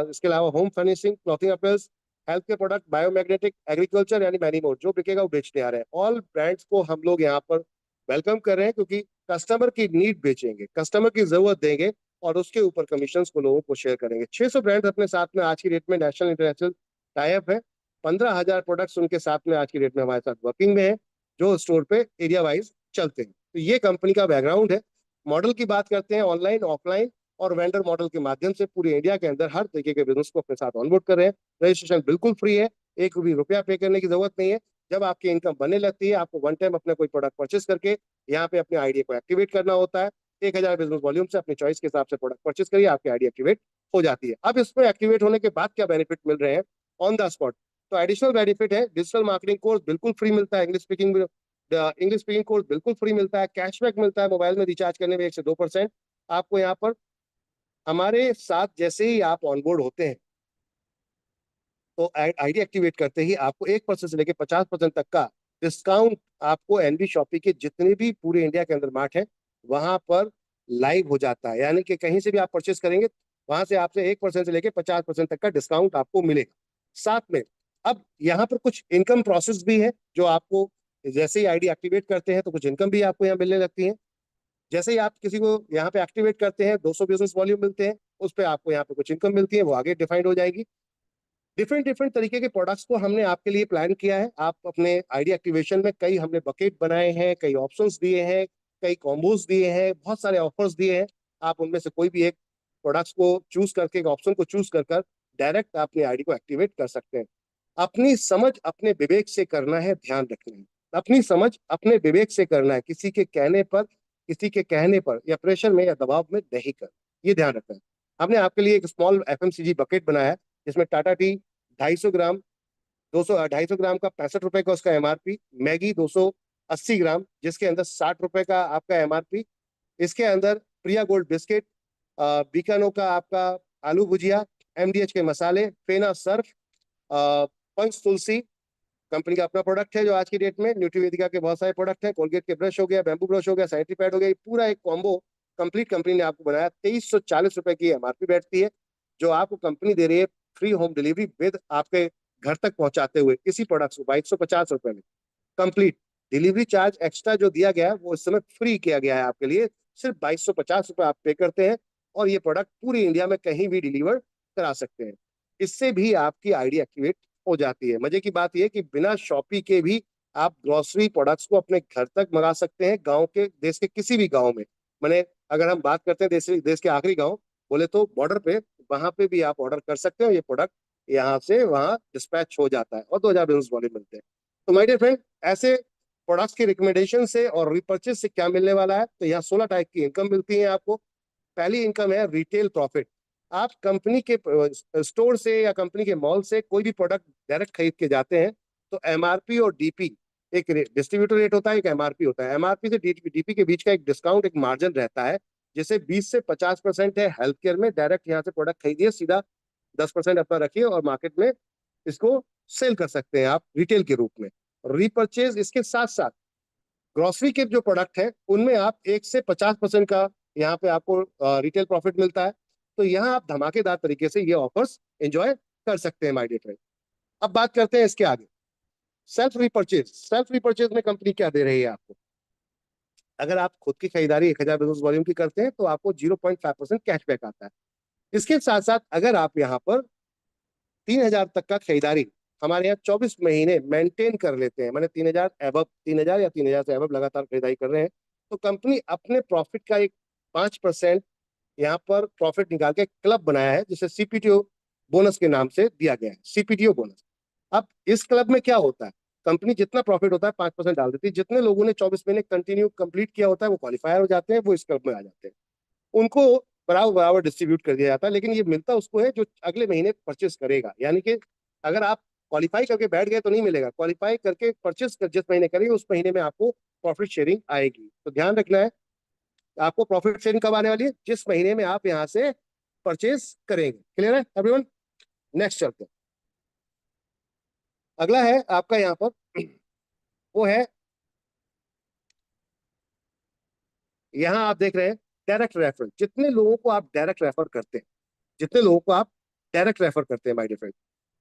इसके अलावा home furnishing, clothing appears, health के प्रोडक्ट, बायोमैग्नेटिक, एग्रीकल्चर, यानी मैनी मोर, जो बिकेगा वो बेचने आ रहे हैं। ऑल ब्रांड्स को हम लोग यहाँ पर वेलकम कर रहे हैं, क्योंकि कस्टमर की नीड बेचेंगे, कस्टमर की जरूरत देंगे और उसके ऊपर कमीशन को लोगों को शेयर करेंगे। 600 ब्रांड्स अपने साथ में आज की डेट में नेशनल इंटरनेशनल टाइप है। 15,000 प्रोडक्ट्स उनके साथ में आज की डेट में हमारे साथ वर्किंग में है, जो स्टोर पे एरिया वाइज चलते हैं। तो ये कंपनी का बैकग्राउंड है। मॉडल की बात करते हैं, ऑनलाइन, ऑफलाइन और वेंडर मॉडल के माध्यम से पूरे इंडिया के अंदर हर तरीके के बिजनेस को अपने साथ ऑनबोर्ड कर रहे हैं। रजिस्ट्रेशन बिल्कुल फ्री है, एक भी रुपया पे करने की जरूरत नहीं है। जब आपकी इनकम बनने लगती है, आपको वन टाइम अपना कोई प्रोडक्ट परचेस करके यहाँ पे अपने आईडी को एक्टिवेट करना होता है। 1,000 बिजनेस वॉल्यूम से अपनी चॉइस के हिसाब से प्रोडक्ट परचेस करिए, आपकी आईडी एक्टिवेट हो जाती है। अब इसमें एक्टिवेट होने के बाद क्या बेनिफिट मिल रहे हैं ऑन द स्पॉट, तो एडिशनल बेनिफिट है, डिजिटल मार्केटिंग कोर्स बिल्कुल फ्री मिलता है, इंग्लिश स्पीकिंग कोर्स बिल्कुल फ्री मिलता है, कैशबैक मिलता है मोबाइल में रिचार्ज करने में 1 से 2%। आपको यहाँ पर हमारे साथ जैसे ही आप ऑनबोर्ड होते हैं, तो आईडी एक्टिवेट करते ही आपको 1% से लेकर 50% तक का डिस्काउंट आपको एनबी शॉपी के जितने भी पूरे इंडिया के अंदर मार्ट है वहां पर लाइव हो जाता है। यानी कि कहीं से भी आप परचेस करेंगे, वहां से आपसे 1% से लेकर 50% तक का डिस्काउंट आपको मिलेगा। साथ में अब यहाँ पर कुछ इनकम प्रोसेस भी है, जो आपको जैसे ही आईडी एक्टिवेट करते हैं तो कुछ इनकम भी आपको यहाँ मिलने लगती है। जैसे ही आप किसी को यहाँ पे एक्टिवेट करते हैं, 200 बिजनेस वॉल्यूम मिलते हैं, उस पर आपको यहाँ पे कुछ इनकम मिलती है, वो आगे डिफाइंड हो जाएगी। डिफरेंट डिफरेंट तरीके के प्रोडक्ट्स को हमने आपके लिए प्लान किया है। आप अपने आईडी एक्टिवेशन में कई हमने बकेट बनाए हैं, कई ऑप्शंस दिए हैं, कई कॉम्बोज दिए हैं, बहुत सारे ऑफर्स दिए हैं। आप उनमें से कोई भी एक प्रोडक्ट्स को चूज करके, एक ऑप्शन को चूज कर डायरेक्ट अपनी आईडी को एक्टिवेट कर सकते हैं। अपनी समझ अपने विवेक से करना है, ध्यान रखना है, अपनी समझ अपने विवेक से करना है, किसी के कहने पर, किसी के कहने पर या प्रेशर में या दबाव में नहीं कर, ये ध्यान रखना है। हमने आपके लिए एक स्मॉल एफएमसीजी बकेट बनाया है, जिसमें टाटा टी 250 ग्राम, 250 ग्राम का 65 रुपए का उसका एमआरपी, मैगी 280 ग्राम जिसके अंदर 60 रुपए का आपका एमआरपी, इसके अंदर प्रिया गोल्ड बिस्किट, बीकानो का आपका आलू भुजिया, एमडीएच के मसाले, फेना सर्फ, पंच तुलसी कंपनी का अपना प्रोडक्ट है जो आज की डेट में, न्यूट्रीवेदिका के बहुत सारे प्रोडक्ट हैं, कोलगेट के ब्रश हो गया, बैम्बू ब्रश हो गया, सैनिटरी पैड हो गया, ये पूरा एक कॉम्बो कंप्लीट कंपनी ने आपको बनाया। 2340 रुपए की एमआरपी बैठती है, जो आपको कंपनी दे रही है फ्री होम डिलीवरी विद आपके घर तक पहुंचाते हुए इसी प्रोडक्ट को 2250 रुपए में। कंप्लीट डिलीवरी चार्ज एक्स्ट्रा जो दिया गया है वो इस समय फ्री किया गया है आपके लिए, सिर्फ 2250 रुपए आप पे करते हैं और ये प्रोडक्ट पूरी इंडिया में कहीं भी डिलीवर करा सकते हैं। इससे भी आपकी आईडी एक्टिवेट हो जाती है। मजे की बात यह कि बिना शॉपी के भी आप ग्रोसरी प्रोडक्ट्स को अपने घर तक मंगा सकते हैं, गांव के, देश के किसी भी गांव में। मैंने अगर हम बात करते हैं देश के आखिरी गांव बोले तो बॉर्डर पे, वहां पे भी आप ऑर्डर कर सकते हो, ये प्रोडक्ट यहाँ से वहां डिस्पैच हो जाता है और 2000 बिजनेस वॉल्यूम मिलते हैं। तो माय डियर फ्रेंड, ऐसे प्रोडक्ट्स की रिकमेंडेशन से और रिपर्चेज से क्या मिलने वाला है, तो यहाँ 16 टाइप की इनकम मिलती है आपको। पहली इनकम है रिटेल प्रॉफिट। आप कंपनी के स्टोर से या कंपनी के मॉल से कोई भी प्रोडक्ट डायरेक्ट खरीद के जाते हैं, तो एमआरपी और डीपी, एक डिस्ट्रीब्यूटर रेट होता है, एक एमआरपी होता है। एमआरपी से डीपी के बीच का एक डिस्काउंट, एक मार्जिन रहता है, जैसे 20 से 50% है हेल्थ केयर में। डायरेक्ट यहाँ से प्रोडक्ट खरीदिए, सीधा 10% अपना रखिए और मार्केट में इसको सेल कर सकते हैं आप रिटेल के रूप में। रीपर्चेज इसके साथ साथ ग्रोसरी के जो प्रोडक्ट है उनमें आप 1 से 50% का यहाँ पे आपको रिटेल प्रॉफिट मिलता है। तो यहाँ आप धमाकेदार तरीके से ये ऑफर्स एंजॉय कर सकते हैं माय डियर फ्रेंड। अब बात करते हैं इसके आगे, सेल्फ रिपर्चेज। सेल्फ रिपर्चेज में कंपनी क्या दे रही है आपको? अगर आप खुद की खरीदारी 1000 बिजनेस वॉल्यूम की करते हैं तो आपको 0.5% कैशबैक आता है। इसके साथ साथ अगर आप यहाँ पर 3000 तक का खरीदारी हमारे यहाँ 24 महीने मेंटेन कर लेते हैं, मैंने 3000 एबव, 3000 या 3000 से एबव लगातार खरीदारी कर रहे हैं, तो कंपनी अपने प्रॉफिट का एक 5% यहाँ पर प्रॉफिट निकाल के क्लब बनाया है, जिसे सीपीटीओ बोनस के नाम से दिया गया है, सीपीटीओ बोनस। अब इस क्लब में क्या होता है, कंपनी जितना प्रॉफिट होता है 5% डाल देती है। जितने लोगों ने 24 महीने कंटिन्यू कंप्लीट किया होता है वो क्वालिफायर हो जाते हैं, वो इस क्लब में आ जाते हैं। उनको बराबर बराबर डिस्ट्रीब्यूट कर दिया जाता है, लेकिन ये मिलता उसको है जो अगले महीने परचेस करेगा। यानी कि अगर आप क्वालिफाई करके बैठ गए तो नहीं मिलेगा, क्वालिफाई करके परचेस कर जिस महीने करेंगे उस महीने में आपको प्रॉफिट शेयरिंग आएगी। तो ध्यान रखना है, आपको प्रॉफिट शेयरिंग कब आने वाली है? जिस महीने में आप यहाँ से परचेस करेंगे। क्लियर है एवरीवन? नेक्स्ट चलते हैं। अगला है आपका यहाँ पर, वो है, यहाँ आप देख रहे हैं डायरेक्ट रेफर। जितने लोगों को आप डायरेक्ट रेफर करते हैं, जितने लोगों को आप डायरेक्ट रेफर करते हैं माय डियर फ्रेंड,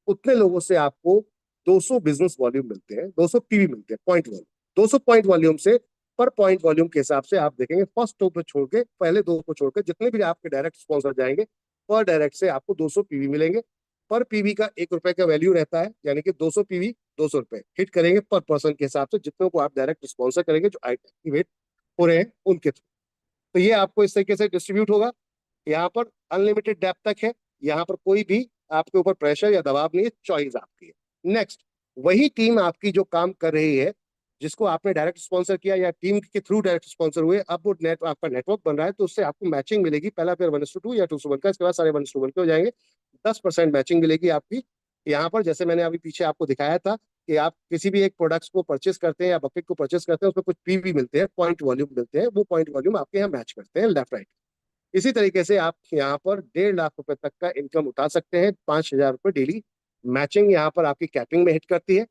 उतने लोगों से आपको 200 बिजनेस वॉल्यूम मिलते हैं, 200 पीवी मिलते हैं, पॉइंट वॉल्यूम। 200 पॉइंट वॉल्यूम से पर पॉइंट वॉल्यूम के हिसाब से आप देखेंगे फर्स्ट टॉप पे छोड़ के, पहले दो को छोड़ के जितने भी आपके डायरेक्ट स्पॉन्सर जाएंगे, पर डायरेक्ट से आपको 200 पीवी मिलेंगे। पर पीवी का 1 रुपए का वैल्यू रहता है, यानी कि 200 पीवी 200 रुपए हिट करेंगे पर पर्सन के हिसाब से, जितने को आप डायरेक्ट स्पॉन्सर करेंगे जो एक्टिवेट हो रहे हैं उनके थ्रू। तो ये आपको इस तरीके से डिस्ट्रीब्यूट होगा। यहाँ पर अनलिमिटेड डेप्थ तक है, यहाँ पर कोई भी आपके ऊपर प्रेशर या दबाव नहीं है, चॉइस आपकी है। नेक्स्ट, वही टीम आपकी जो काम कर रही है, जिसको आपने डायरेक्ट स्पॉन्सर किया या टीम के थ्रू डायरेक्ट स्पॉन्सर हुए, अब वो आपका नेटवर्क बन रहा है, तो उससे आपको मैचिंग मिलेगी। पहला पेयर 1:2 या 2:1 का, इसके बाद सारे 1:1 के हो जाएंगे। 10% मैचिंग मिलेगी आपकी यहाँ पर। जैसे मैंने अभी पीछे आपको दिखाया था कि आप किसी भी एक प्रोडक्ट्स को परचेस करते हैं या बकेट को परचेस करते हैं, उसमें कुछ पीवी मिलते हैं, पॉइंट वॉल्यूम मिलते हैं, वो पॉइंट वॉल्यूम आपके यहाँ मैच करते हैं लेफ्ट राइट। इसी तरीके से आप यहाँ पर 1.5 लाख रुपए तक का इनकम उठा सकते हैं। 5,000 रुपए डेली मैचिंग यहाँ पर आपकी कैपिंग में हिट करती है।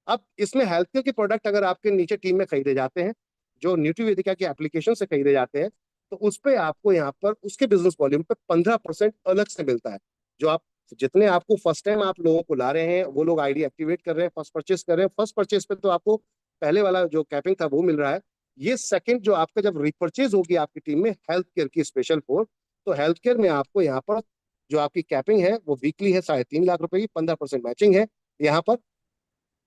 अब इसमें हेल्थ केयर के प्रोडक्ट अगर आपके नीचे टीम में खरीदे जाते हैं, जो न्यूट्रीवेदिका की एप्लीकेशन से खरीदे जाते हैं, तो उस पर आपको यहाँ पर उसके बिजनेस वॉल्यूम पे 15% अलग से मिलता है। जो आप जितने आपको फर्स्ट टाइम आप लोगों को ला रहे हैं, वो लोग आईडी एक्टिवेट कर रहे हैं, फर्स्ट परचेस कर रहे हैं, फर्स्ट परचेस पे तो आपको पहले वाला जो कैपिंग था वो मिल रहा है। ये सेकंड जो आपका जब रिपर्चेज होगी आपकी टीम में हेल्थ केयर की स्पेशल फोर्स, तो हेल्थ केयर में आपको यहाँ पर जो आपकी कैपिंग है वो वीकली है 3.5 लाख रुपए की, 15% मैचिंग है यहाँ पर।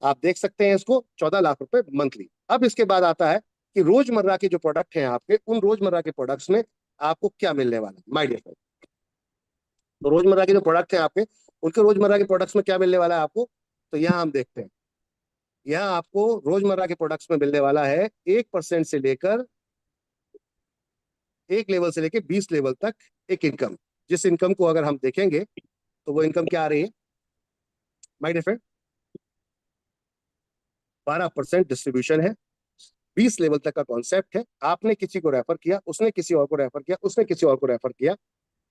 आप देख सकते हैं इसको 14 लाख रुपए मंथली। अब इसके बाद आता है कि रोजमर्रा के जो प्रोडक्ट हैं आपके, उन रोजमर्रा के प्रोडक्ट्स में आपको क्या मिलने वाला है माय डियर फ्रेंड। तो रोजमर्रा के जो प्रोडक्ट हैं आपके, उनके रोजमर्रा के प्रोडक्ट्स में क्या मिलने वाला है आपको, तो यहाँ हम देखते हैं। यहाँ आपको रोजमर्रा के प्रोडक्ट्स में मिलने वाला है 1% से लेकर, एक लेवल से लेकर 20 लेवल तक एक इनकम। जिस इनकम को अगर हम देखेंगे तो वो इनकम क्या आ रही है माय डियर फ्रेंड, 12% डिस्ट्रीब्यूशन है। 20 लेवल तक का कॉन्सेप्ट है। आपने किसी को रेफर किया, उसने किसी और को रेफर किया, उसने किसी और को रेफर किया,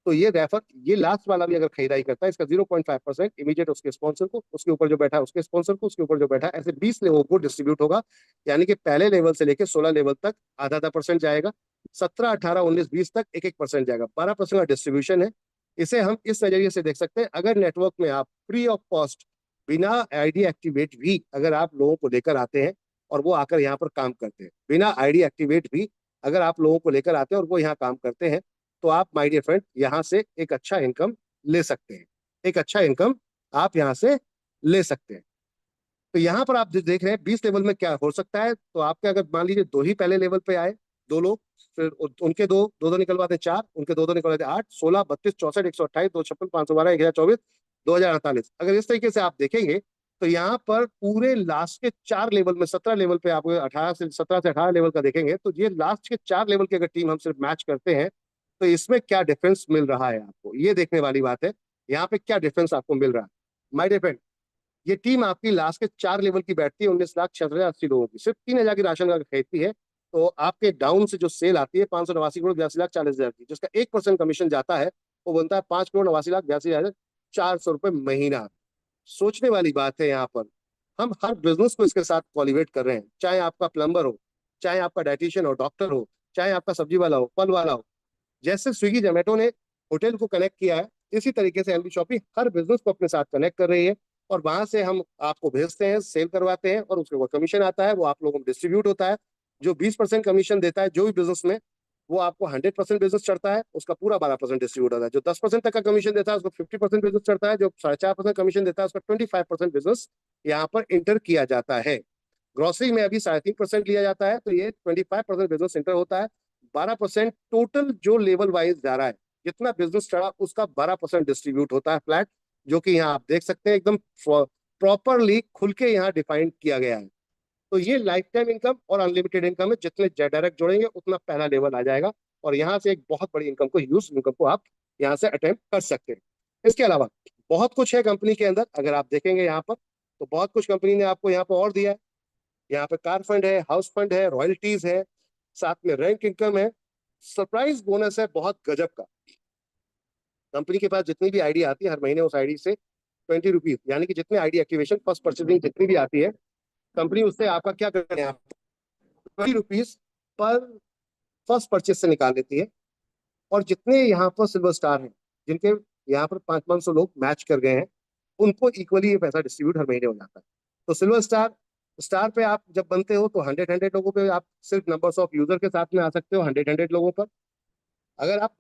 तो ये रेफर, ये लास्ट वाला भी अगर खरीदारी करता है, इसका 0.5% इमीडिएट उसके स्पॉन्सर को, उसके ऊपर जो बैठा है उसके स्पॉन्सर को, उसके ऊपर जो बैठा है, ऐसे 20 लोगों को डिस्ट्रीब्यूट होगा। यानी कि पहले लेवल से लेकर 16 लेवल तक आधा आधा परसेंट जाएगा, 17, 18, 19, 20 तक 1-1% जाएगा, 12% का डिस्ट्रीब्यूशन है। इसे हम इस नजरिए से देख सकते हैं, अगर नेटवर्क में आप फ्री ऑफ कॉस्ट, बिना आईडी एक्टिवेट भी अगर आप लोगों को लेकर आते हैं और वो आकर यहाँ पर काम करते हैं, बिना आईडी एक्टिवेट भी अगर आप लोगों को लेकर आते हैं और वो यहाँ काम करते हैं, तो आप माय डियर फ्रेंड यहाँ से एक अच्छा इनकम ले सकते हैं। एक अच्छा इनकम आप यहाँ से ले सकते हैं। तो यहाँ पर आप जो देख रहे हैं 20 लेवल में क्या हो सकता है, तो आपके अगर मान लीजिए दो ही पहले लेवल पे आए, दो लोग, फिर उनके दो दो दो निकलवाते 4, उनके दो दो निकलवाते 8, 16, 32, 64, 128, 256, 512, 1024, 2048। अगर इस तरीके से आप देखेंगे तो यहाँ पर पूरे लास्ट के 4 लेवल में, 17 लेवल पे आप 17 से 18 लेवल का देखेंगे, तो ये लास्ट के 4 लेवल की अगर टीम हम सिर्फ मैच करते हैं, तो इसमें क्या डिफरेंस मिल रहा है आपको, ये देखने वाली बात है। यहाँ पे क्या डिफरेंस आपको मिल रहा है माय डियर फ्रेंड। ये टीम आपकी लास्ट के 4 लेवल की बैठती है, 19,66,80 लोगों की, सिर्फ 3,000 की राशन कार्ड खरीदती है। तो आपके डाउन से जो सेल आती है 589,82,40,40,000 की, जिसका 1% कमीशन जाता है, वो बनता है 5,89,82,400 रुपए महीना। सोचने वाली बात है यहाँ पर। हम हर बिजनेस को इसके साथ कॉलिवेट कर रहे हैं, चाहे आपका प्लम्बर हो, चाहे आपका डाइटिशियन हो, डॉक्टर हो, चाहे आपका सब्जी वाला हो, फल वाला हो। जैसे स्विगी जोमेटो ने होटल को कनेक्ट किया है, इसी तरीके से एनबी शॉपी हर बिजनेस को अपने साथ कनेक्ट कर रही है। और वहां से हम आपको भेजते हैं, सेल करवाते हैं, और उसके वो कमीशन आता है, वो आप लोगों को डिस्ट्रीब्यूट होता है। जो 20% कमीशन देता है जो भी बिजनेस में, वो आपको 100% बिजनेस चढ़ता है, उसका पूरा 12% डिस्ट्रीब्यूट होता है। जो 10% तक का कमीशन देता है उसको 50% बिजनेस चढ़ता है। जो 4.5% कमीशन देता है उसका 25% बिजनेस यहाँ पर इंटर किया जाता है। ग्रोसरी में अभी 3.5% लिया जाता है, तो ये 25% बिजनेस इंटर होता है। 12% टोटल जो लेवल वाइज जा रहा है, जितना बिजनेस चढ़ा उसका 12% डिस्ट्रीब्यूट होता है फ्लैट, जो कि यहाँ आप देख सकते हैं एकदम प्रॉपरली खुल के यहाँ डिफाइन किया गया है। तो ये लाइफ टाइम इनकम और अनलिमिटेड इनकम है, जितने डायरेक्ट जोड़ेंगे उतना पहला लेवल आ जाएगा, और यहाँ से एक बहुत बड़ी इनकम को, ह्यूज इनकम को आप यहाँ से अटेम्प्ट कर सकते हैं। इसके अलावा बहुत कुछ है कंपनी के अंदर, अगर आप देखेंगे यहाँ पर, तो बहुत कुछ कंपनी ने आपको यहाँ पर और दिया है। यहाँ पे कार फंड है, हाउस फंड है, रॉयल्टीज है, साथ में रैंक इनकम है, सरप्राइज बोनस है बहुत गजब का। कंपनी के पास जितनी भी आईडी आती है हर महीने, उस आईडी से 20 रुपीज, यानी कि जितनी आईडी एक्टिवेशन फर्स्ट परचेसिंग जितनी भी आती है, कंपनी उससे आपका क्या करते हैं, 20 रुपीज पर फर्स्ट परचेज से निकाल लेती है। और जितने यहाँ पर सिल्वर स्टार हैं, जिनके यहाँ पर 500-500 लोग मैच कर गए हैं, उनको इक्वली ये पैसा डिस्ट्रीब्यूट हर महीने हो जाता है। तो सिल्वर स्टार स्टार पे आप जब बनते हो तो 100-100 लोगों पे आप सिर्फ नंबर्स ऑफ यूजर के साथ में आ सकते हो, 100-100 लोगों पर। अगर आप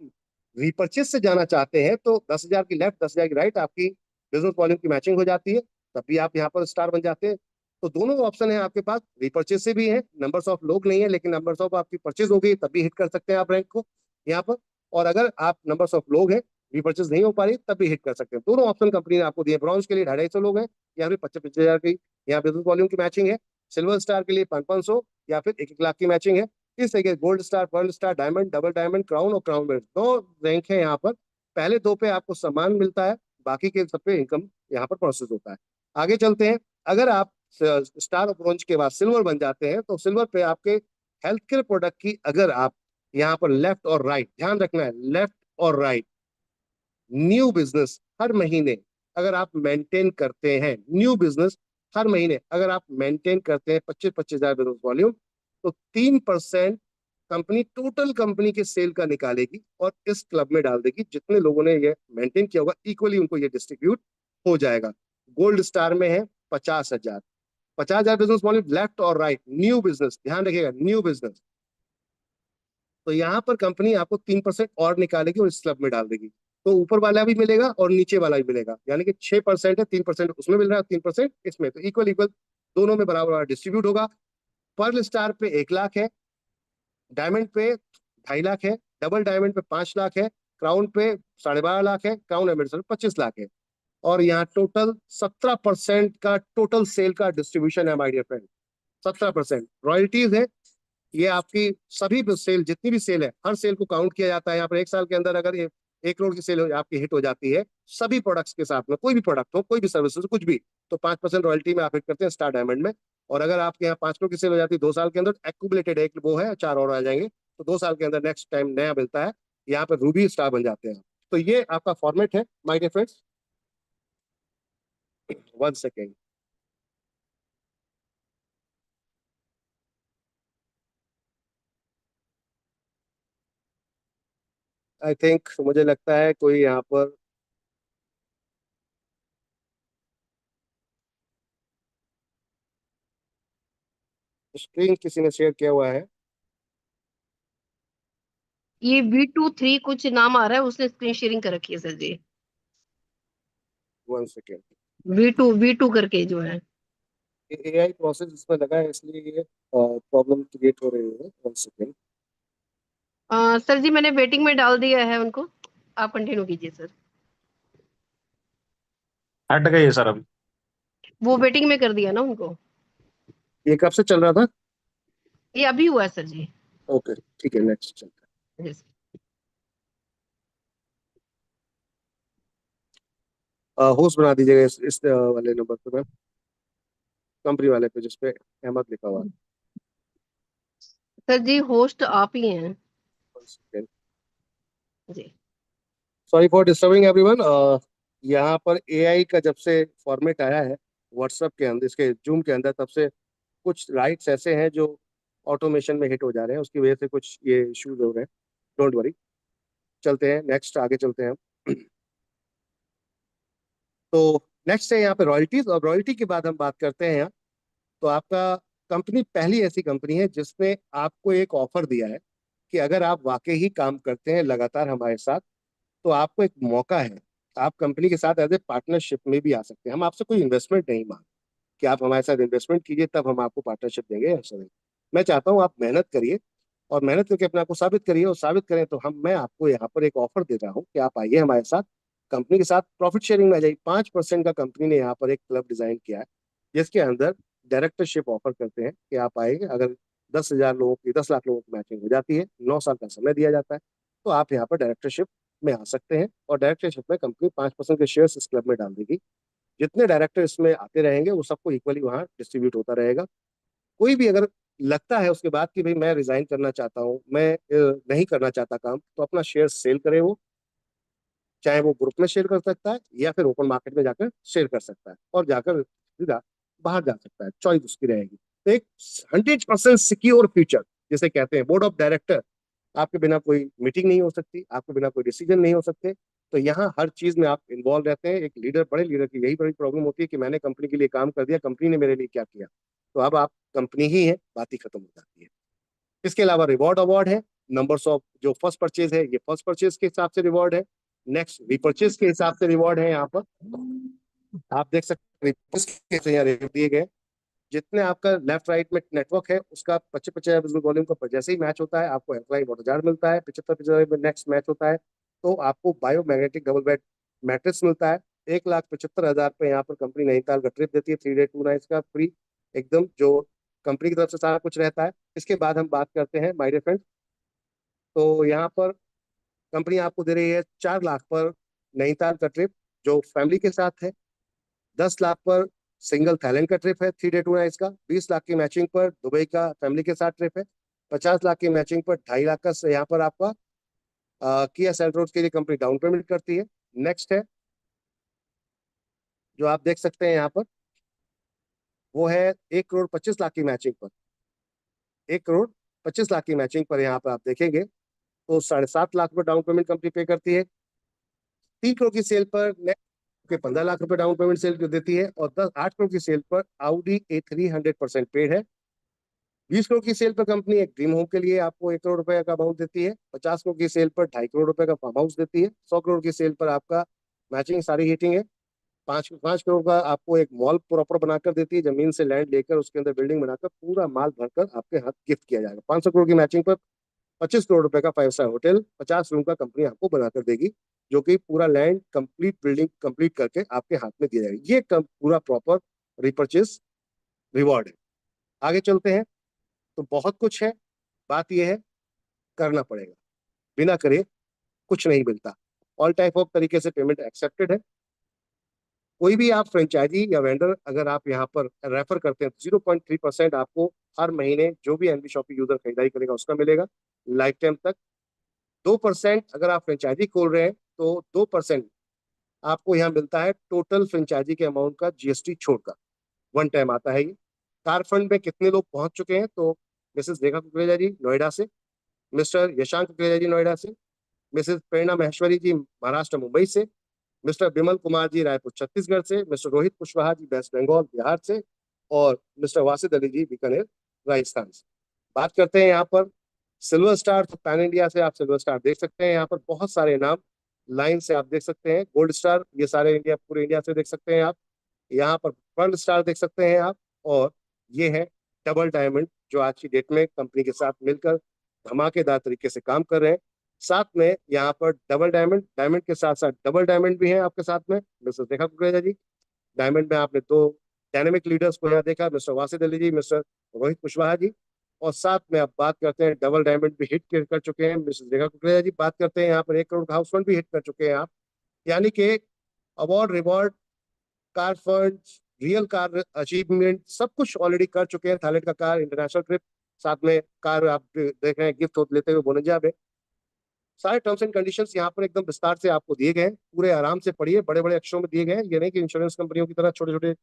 रिपर्चेज से जाना चाहते हैं तो 10,000 की लेफ्ट, 10,000 की राइट, आपकी बिजनेस वॉल्यूम की मैचिंग हो जाती है, तब भी आप यहाँ पर स्टार बन जाते हैं। तो दोनों ऑप्शन है आपके पास, रिपर्चेज से भी है, नंबर्स ऑफ लोग नहीं है लेकिन नंबर्स ऑफ आपकी परचेज हो गई तब भी हिट कर सकते हैं आप रैंक को यहाँ पर। और अगर आप नंबर्स ऑफ लोग हैं, रिपर्चेज नहीं हो पा रही, तब भी हिट कर सकते हैं। दोनों ऑप्शन कंपनी ने आपको दिए। ब्रॉन्ज के लिए 250 लोग हैं, या फिर 25,000 की यहाँ बिजनेस वॉल्यूम की मैचिंग है। सिल्वर स्टार के लिए 500 या फिर 1-1 लाख की मैचिंग है। इस तरीके gold star, pearl star, diamond, double diamond, crown और क्राउन मेडल, 2 रैंक है यहाँ पर। पहले 2 पे आपको सम्मान मिलता है, बाकी के सब पे इनकम यहाँ पर प्रोसेस होता है। आगे चलते हैं। अगर आप स्टार और ब्रॉन्ज के बाद सिल्वर बन जाते हैं, तो सिल्वर पे आपके हेल्थ केयर प्रोडक्ट की, अगर आप यहाँ पर लेफ्ट और राइट, ध्यान रखना है, लेफ्ट और राइट, न्यू बिजनेस हर महीने अगर आप मेंटेन करते हैं, न्यू बिजनेस हर महीने अगर आप मेंटेन करते हैं 25,000 बिजनेस वॉल्यूम, तो 3% कंपनी टोटल कंपनी के सेल का निकालेगी और इस क्लब में डाल देगी। जितने लोगों ने ये मेंटेन किया होगा इक्वली उनको ये डिस्ट्रीब्यूट हो जाएगा। गोल्ड स्टार में है 50,000, 50,000 बिजनेस वॉल्यूम लेफ्ट और राइट, न्यू बिजनेस, ध्यान रखिएगा न्यू बिजनेस। तो यहाँ पर कंपनी आपको 3% और निकालेगी और इस क्लब में डाल देगी। तो ऊपर वाला भी मिलेगा और नीचे वाला भी मिलेगा, यानी कि 6% है, 3% उसमें मिल रहा है, 3% इसमें, तो इक्वल इक्वल दोनों में बराबर डिस्ट्रीब्यूट होगा। पर्ल स्टार पे 1 लाख है, डायमंड पे 2.5 लाख है, डबल डायमंड पे 5 लाख है, क्राउन पे 12.5 लाख है, क्राउन एम्बेसडर 25 लाख है। और यहाँ टोटल 17% का टोटल सेल का डिस्ट्रीब्यूशन है माय डियर फ्रेंड। 17% रॉयल्टीज है। ये आपकी सभी सेल, जितनी भी सेल है, हर सेल को काउंट किया जाता है यहाँ पर। 1 साल के अंदर अगर 1 करोड़ की सेल आपकी हिट हो जाती है सभी प्रोडक्ट्स के साथ में, कोई भी प्रोडक्ट हो, कोई भी सर्विस हो, कुछ भी, तो 5% रॉयल्टी में आप हिट करते हैं स्टार डायमंड में। और अगर आपके यहाँ 5 करोड़ की सेल हो जाती है 2 साल के अंदर, एक्यूमुलेटेड एक वो है, 4 और आ जाएंगे, तो 2 साल के अंदर नेक्स्ट टाइम नया मिलता है, यहाँ पर रूबी स्टार बन जाते हैं। तो ये आपका फॉर्मेट है my dear friends. 1 second. I think, मुझे लगता है कोई यहाँ पर स्क्रीन किसी ने शेयर किया हुआ है।
ये V23 कुछ नाम आ रहा है, उसने स्क्रीन शेयरिंग कर रखी है सर जी।
1 सेकेंड।
V2 करके जो है।
एआई प्रोसेस इसमें लगा है, इसलिए ये प्रॉब्लम क्रिएट हो रही है। 1 सेकेंड।
सर जी मैंने वेटिंग में डाल दिया है उनको, आप कंटिन्यू कीजिए सर।
हट गई है सर अभी।
वो वेटिंग में कर दिया ना उनको।
ये कब से चल रहा था?
ये अभी हुआ है सर जी।
ओके ठीक है, नेक्स्ट चलते
Yes.
होस्ट बना दीजिएगा इस वाले नंबर पे मैम, कंपनी वाले पे जिसपे अहमद लिखा हुआ
सर जी होस्ट आप ही हैं।
है।
जी।
Sorry for disturbing everyone. यहाँ पर एआई का जब से फॉर्मेट आया है व्हाट्सएप के अंदर, इसके जूम के अंदर, तब से कुछ राइट्स ऐसे हैं जो ऑटोमेशन में हिट हो जा रहे हैं, उसकी वजह से कुछ ये इश्यूज हो रहे हैं। डोंट वरी, चलते हैं नेक्स्ट, आगे चलते हैं हम। तो नेक्स्ट है यहाँ पे रॉयल्टीज, और रॉयल्टी के बाद हम बात करते हैं यहाँ। तो आपका कंपनी पहली ऐसी कंपनी है जिसने आपको एक ऑफर दिया है कि अगर आप वाकई ही काम करते हैं लगातार हमारे साथ, तो आपको एक मौका है, आप कंपनी के साथ एज ए पार्टनरशिप में भी आ सकते हैं। हम आपसे कोई इन्वेस्टमेंट नहीं मांग कि आप हमारे साथ इन्वेस्टमेंट कीजिए तब हम आपको पार्टनरशिप देंगे, ऐसा नहीं। मैं चाहता हूँ आप मेहनत करिए, और मेहनत करके अपने आप को साबित करिए, और साबित करें तो मैं आपको यहाँ पर एक ऑफर दे रहा हूँ कि आप आइए हमारे साथ, कंपनी के साथ प्रॉफिट शेयरिंग में आ जाइए। 5% का कंपनी ने यहाँ पर एक क्लब डिजाइन किया है जिसके अंदर डायरेक्टरशिप ऑफर करते हैं कि आप आएंगे, अगर 10,000 लोगों की, 10 लाख लोगों की मैचिंग हो जाती है, 9 साल का समय दिया जाता है, तो आप यहाँ पर डायरेक्टरशिप में आ सकते हैं। और डायरेक्टरशिप में कंपनी 5% के शेयर इस क्लब में डाल देगी। जितने डायरेक्टर इसमें आते रहेंगे वो सबको इक्वली वहाँ डिस्ट्रीब्यूट होता रहेगा। कोई भी अगर लगता है उसके बाद कि भाई मैं रिजाइन करना चाहता हूँ, मैं नहीं करना चाहता काम, तो अपना शेयर सेल करे वो, चाहे वो ग्रुप में शेयर कर सकता है या फिर ओपन मार्केट में जाकर शेयर कर सकता है, और जाकर सीधा बाहर जा सकता है, चॉइस उसकी रहेगी। तो एक 100% सिक्योर फ्यूचर जिसे कहते हैं, बोर्ड ऑफ डायरेक्टर आपके बिना कोई मीटिंग नहीं हो सकती, आपके बिना कोई डिसीजन नहीं हो सकते। तो यहाँ हर चीज में आप इन्वॉल्व रहते हैं। एक लीडर, बड़े लीडर की यही बड़ी प्रॉब्लम होती है कि मैंने कंपनी के लिए काम कर दिया, कंपनी ने मेरे लिए क्या किया। तो अब आप कंपनी ही है, बात ही खत्म हो जाती है। इसके अलावा रिवॉर्ड अवार्ड है, नंबर्स ऑफ जो फर्स्ट परचेज है, ये फर्स्ट परचेज के हिसाब से रिवॉर्ड है, नेक्स्ट रिपर्चेज के हिसाब से रिवॉर्ड है। यहाँ पर आप देख सकते हैं repurchase के यहाँ रिवॉर्ड दिए गए। जितने आपका लेफ्ट राइट में नेटवर्क है उसका 25-50 वॉल्यूम का जैसे ही मैच होता है, आपको हेल्पलाइन 1000 मिलता है। 75-75 में नेक्स्ट मैच होता है तो आपको बायोमैग्नेटिक डबल बेड मैट्रेस मिलता है। 1,75,000 पे यहाँ पर कंपनी नैनीताल का ट्रिप देती है, 3 डे 2 नाइट्स का फ्री, एकदम, जो कंपनी की तरफ से सारा कुछ रहता है। इसके बाद हम बात करते हैं माय डियर फ्रेंड, तो यहाँ पर कंपनी आपको दे रही है 4 लाख पर नैनीताल का ट्रिप जो फैमिली के साथ है, 10 लाख पर सिंगल थाईलैंड का ट्रिप है 3 डे 2 नाइट्स का, 20 लाख की मैचिंग पर दुबई का फैमिली के साथ ट्रिप है, 50 लाख की मैचिंग पर 2.5 लाख का यहाँ पर आपका किया सेल्टोस के लिए कंपनी डाउन पेमेंट करती है। नेक्स्ट है जो आप देख सकते हैं यहाँ पर, वो है 1,25,00,000 की मैचिंग पर, 1,25,00,000 की मैचिंग पर यहाँ पर आप देखेंगे तो 7.5 लाख पर डाउन पेमेंट कंपनी पे करती है। 3 करोड़ की सेल पर के 15 लाख रुपए डाउन पेमेंट सेल देती है, और 8 करोड़ की सेल पर Audi A3 100% पेड है। 20 करोड़ की सेल पर कंपनी एक ड्रीम होम के लिए आपको 1 करोड़ रुपए का अमाउंट देती है। 50 करोड़ की सेल पर 2.5 करोड़ रुपए का फार्म हाउस देती है। 100 करोड़ की सेल पर आपका मैचिंग सारी हीटिंग है। 5 5 करोड़ का आपको एक मॉल प्रॉपर बनाकर देती है, जमीन से लैंड लेकर उसके अंदर बिल्डिंग बनाकर पूरा माल भरकर आपके हाथ गिफ्ट किया जाएगा। 500 करोड़ की मैचिंग पर 25 करोड़ रुपए का 5 स्टार होटल 50 रूम का कंपनी आपको बनाकर देगी, जो कि पूरा लैंड कंप्लीट बिल्डिंग कंप्लीट करके आपके हाथ में दिया जाएगा। ये पूरा प्रॉपर रिपर्चेज रिवॉर्ड है। आगे चलते हैं, तो बहुत कुछ है, बात यह है करना पड़ेगा, बिना करे कुछ नहीं मिलता। ऑल टाइप ऑफ तरीके से पेमेंट एक्सेप्टेड है। कोई भी आप फ्रेंचाइजी या वेंडर अगर आप यहाँ पर रेफर करते हैं तो 0.3% आपको हर महीने जो भी एनबी शॉपी यूजर खरीदारी करेगा उसका मिलेगा लाइफ टाइम तक। 2% अगर आप फ्रेंचाइजी खोल रहे हैं तो 2% आपको यहाँ मिलता है टोटल फ्रेंचाइजी के अमाउंट का, जीएसटी छोड़कर। वन टाइम आता है ये। कार फंड में कितने लोग पहुंच चुके हैं, तो मिसेस रेखा कुकरेजा जी नोएडा से, मिस्टर यशांक कुकरेजा जी नोएडा से, मिसेस प्रेरणा महेश्वरी जी महाराष्ट्र मुंबई से, मिस्टर बिमल कुमार जी रायपुर छत्तीसगढ़ से, मिस्टर रोहित कुशवाहा जी वेस्ट बंगाल बिहार से, और मिस्टर वासिद अली जी बीकानेर राजस्थान से। बात करते हैं यहाँ पर सिल्वर स्टार, तो पैन इंडिया से आप सिल्वर स्टार देख सकते हैं। यहाँ पर बहुत सारे नाम लाइन से आप देख सकते हैं। गोल्ड स्टार ये सारे इंडिया, पूरे इंडिया से देख सकते हैं आप। यहाँ पर फ्रंट स्टार देख सकते हैं आप। और ये है डबल डायमंड जो आज की डेट में कंपनी के साथ मिलकर धमाकेदार तरीके से काम कर रहे हैं। साथ में यहाँ पर डबल डायमंड, डायमंड के साथ साथ डबल डायमंड भी है आपके साथ में, मिस्टर देखा कुकरेजा जी। डायमंड में आपने दो डायनेमिक लीडर्स को यहाँ देखा, मिस्टर वासिद अली जी, मिस्टर रोहित कुशवाहा जी। और साथ में आप बात करते हैं डबल डायमंड भी हिट कर चुके हैं मिस्टर रेखा कुकरेजा जी। बात करते हैं यहाँ पर 1 करोड़ का हाउस फंड भी हिट कर चुके हैं आप। यानी कि award reward, car fund, real car achievement, सब कुछ ऑलरेडी कर चुके हैं। थाईलैंड का कार, इंटरनेशनल ट्रिप, साथ में कार आप देख रहे हैं गिफ्ट लेते हुए बोनजा में। सारे टर्म्स एंड कंडीशंस यहाँ पर एकदम विस्तार से आपको दिए गए हैं, पूरे आराम से पढ़िए, बड़े बड़े अक्षरों में दिए गए हैं। ये नहीं कि इंश्योरेंस कंपनियों की तरह छोटे छोटे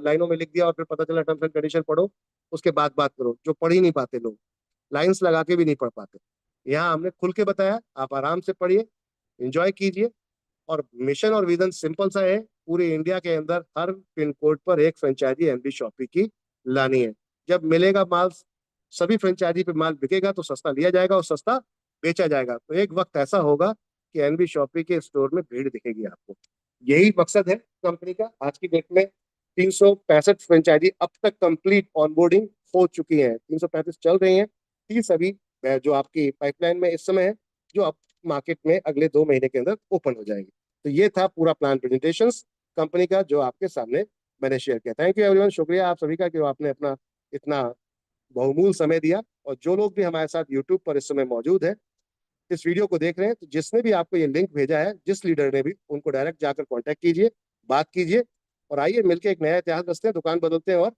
लाइनों में लिख दिया और फिर पता चला टर्म्स एंड कंडीशन पढ़ो उसके बाद बात करो, जो पढ़ ही नहीं पाते लोग, लाइंस लगा के भी नहीं पढ़ पाते। यहाँ हमने खुल के बताया, आप आराम से पढ़िए, इंजॉय कीजिए। और मिशन और विजन सिंपल सा है, पूरे इंडिया के अंदर हर पिन कोड पर एक फ्रेंचाइजी एमडी शॉपी की लानी है। जब मिलेगा माल, सभी फ्रेंचाइजी पे माल बिकेगा तो सस्ता लिया जाएगा और सस्ता बेचा जाएगा। तो एक वक्त ऐसा होगा कि एनबी शॉपी के स्टोर में भीड़ दिखेगी आपको। यही मकसद है कंपनी का। आज की डेट में 365 फ्रेंचाइजी अब तक कंप्लीट ऑनबोर्डिंग हो चुकी है, 335 चल रही हैं, 30 अभी जो आपकी पाइपलाइन में इस समय है, जो अब मार्केट में अगले 2 महीने के अंदर ओपन हो जाएंगे। तो ये था पूरा प्लान प्रेजेंटेशन कंपनी का जो आपके सामने मैंने शेयर किया। थैंक यू एवरीवन, शुक्रिया आप सभी का कि आपने अपना इतना बहुमूल्य समय दिया। और जो लोग भी हमारे साथ यूट्यूब पर इस समय मौजूद है, इस वीडियो को देख रहे हैं, तो जिसने भी आपको ये लिंक भेजा है, जिस लीडर ने भी, उनको डायरेक्ट जाकर कांटेक्ट कीजिए, बात कीजिए और आइए मिलकर एक नया इतिहास रचते हैं, दुकान बदलते हैं और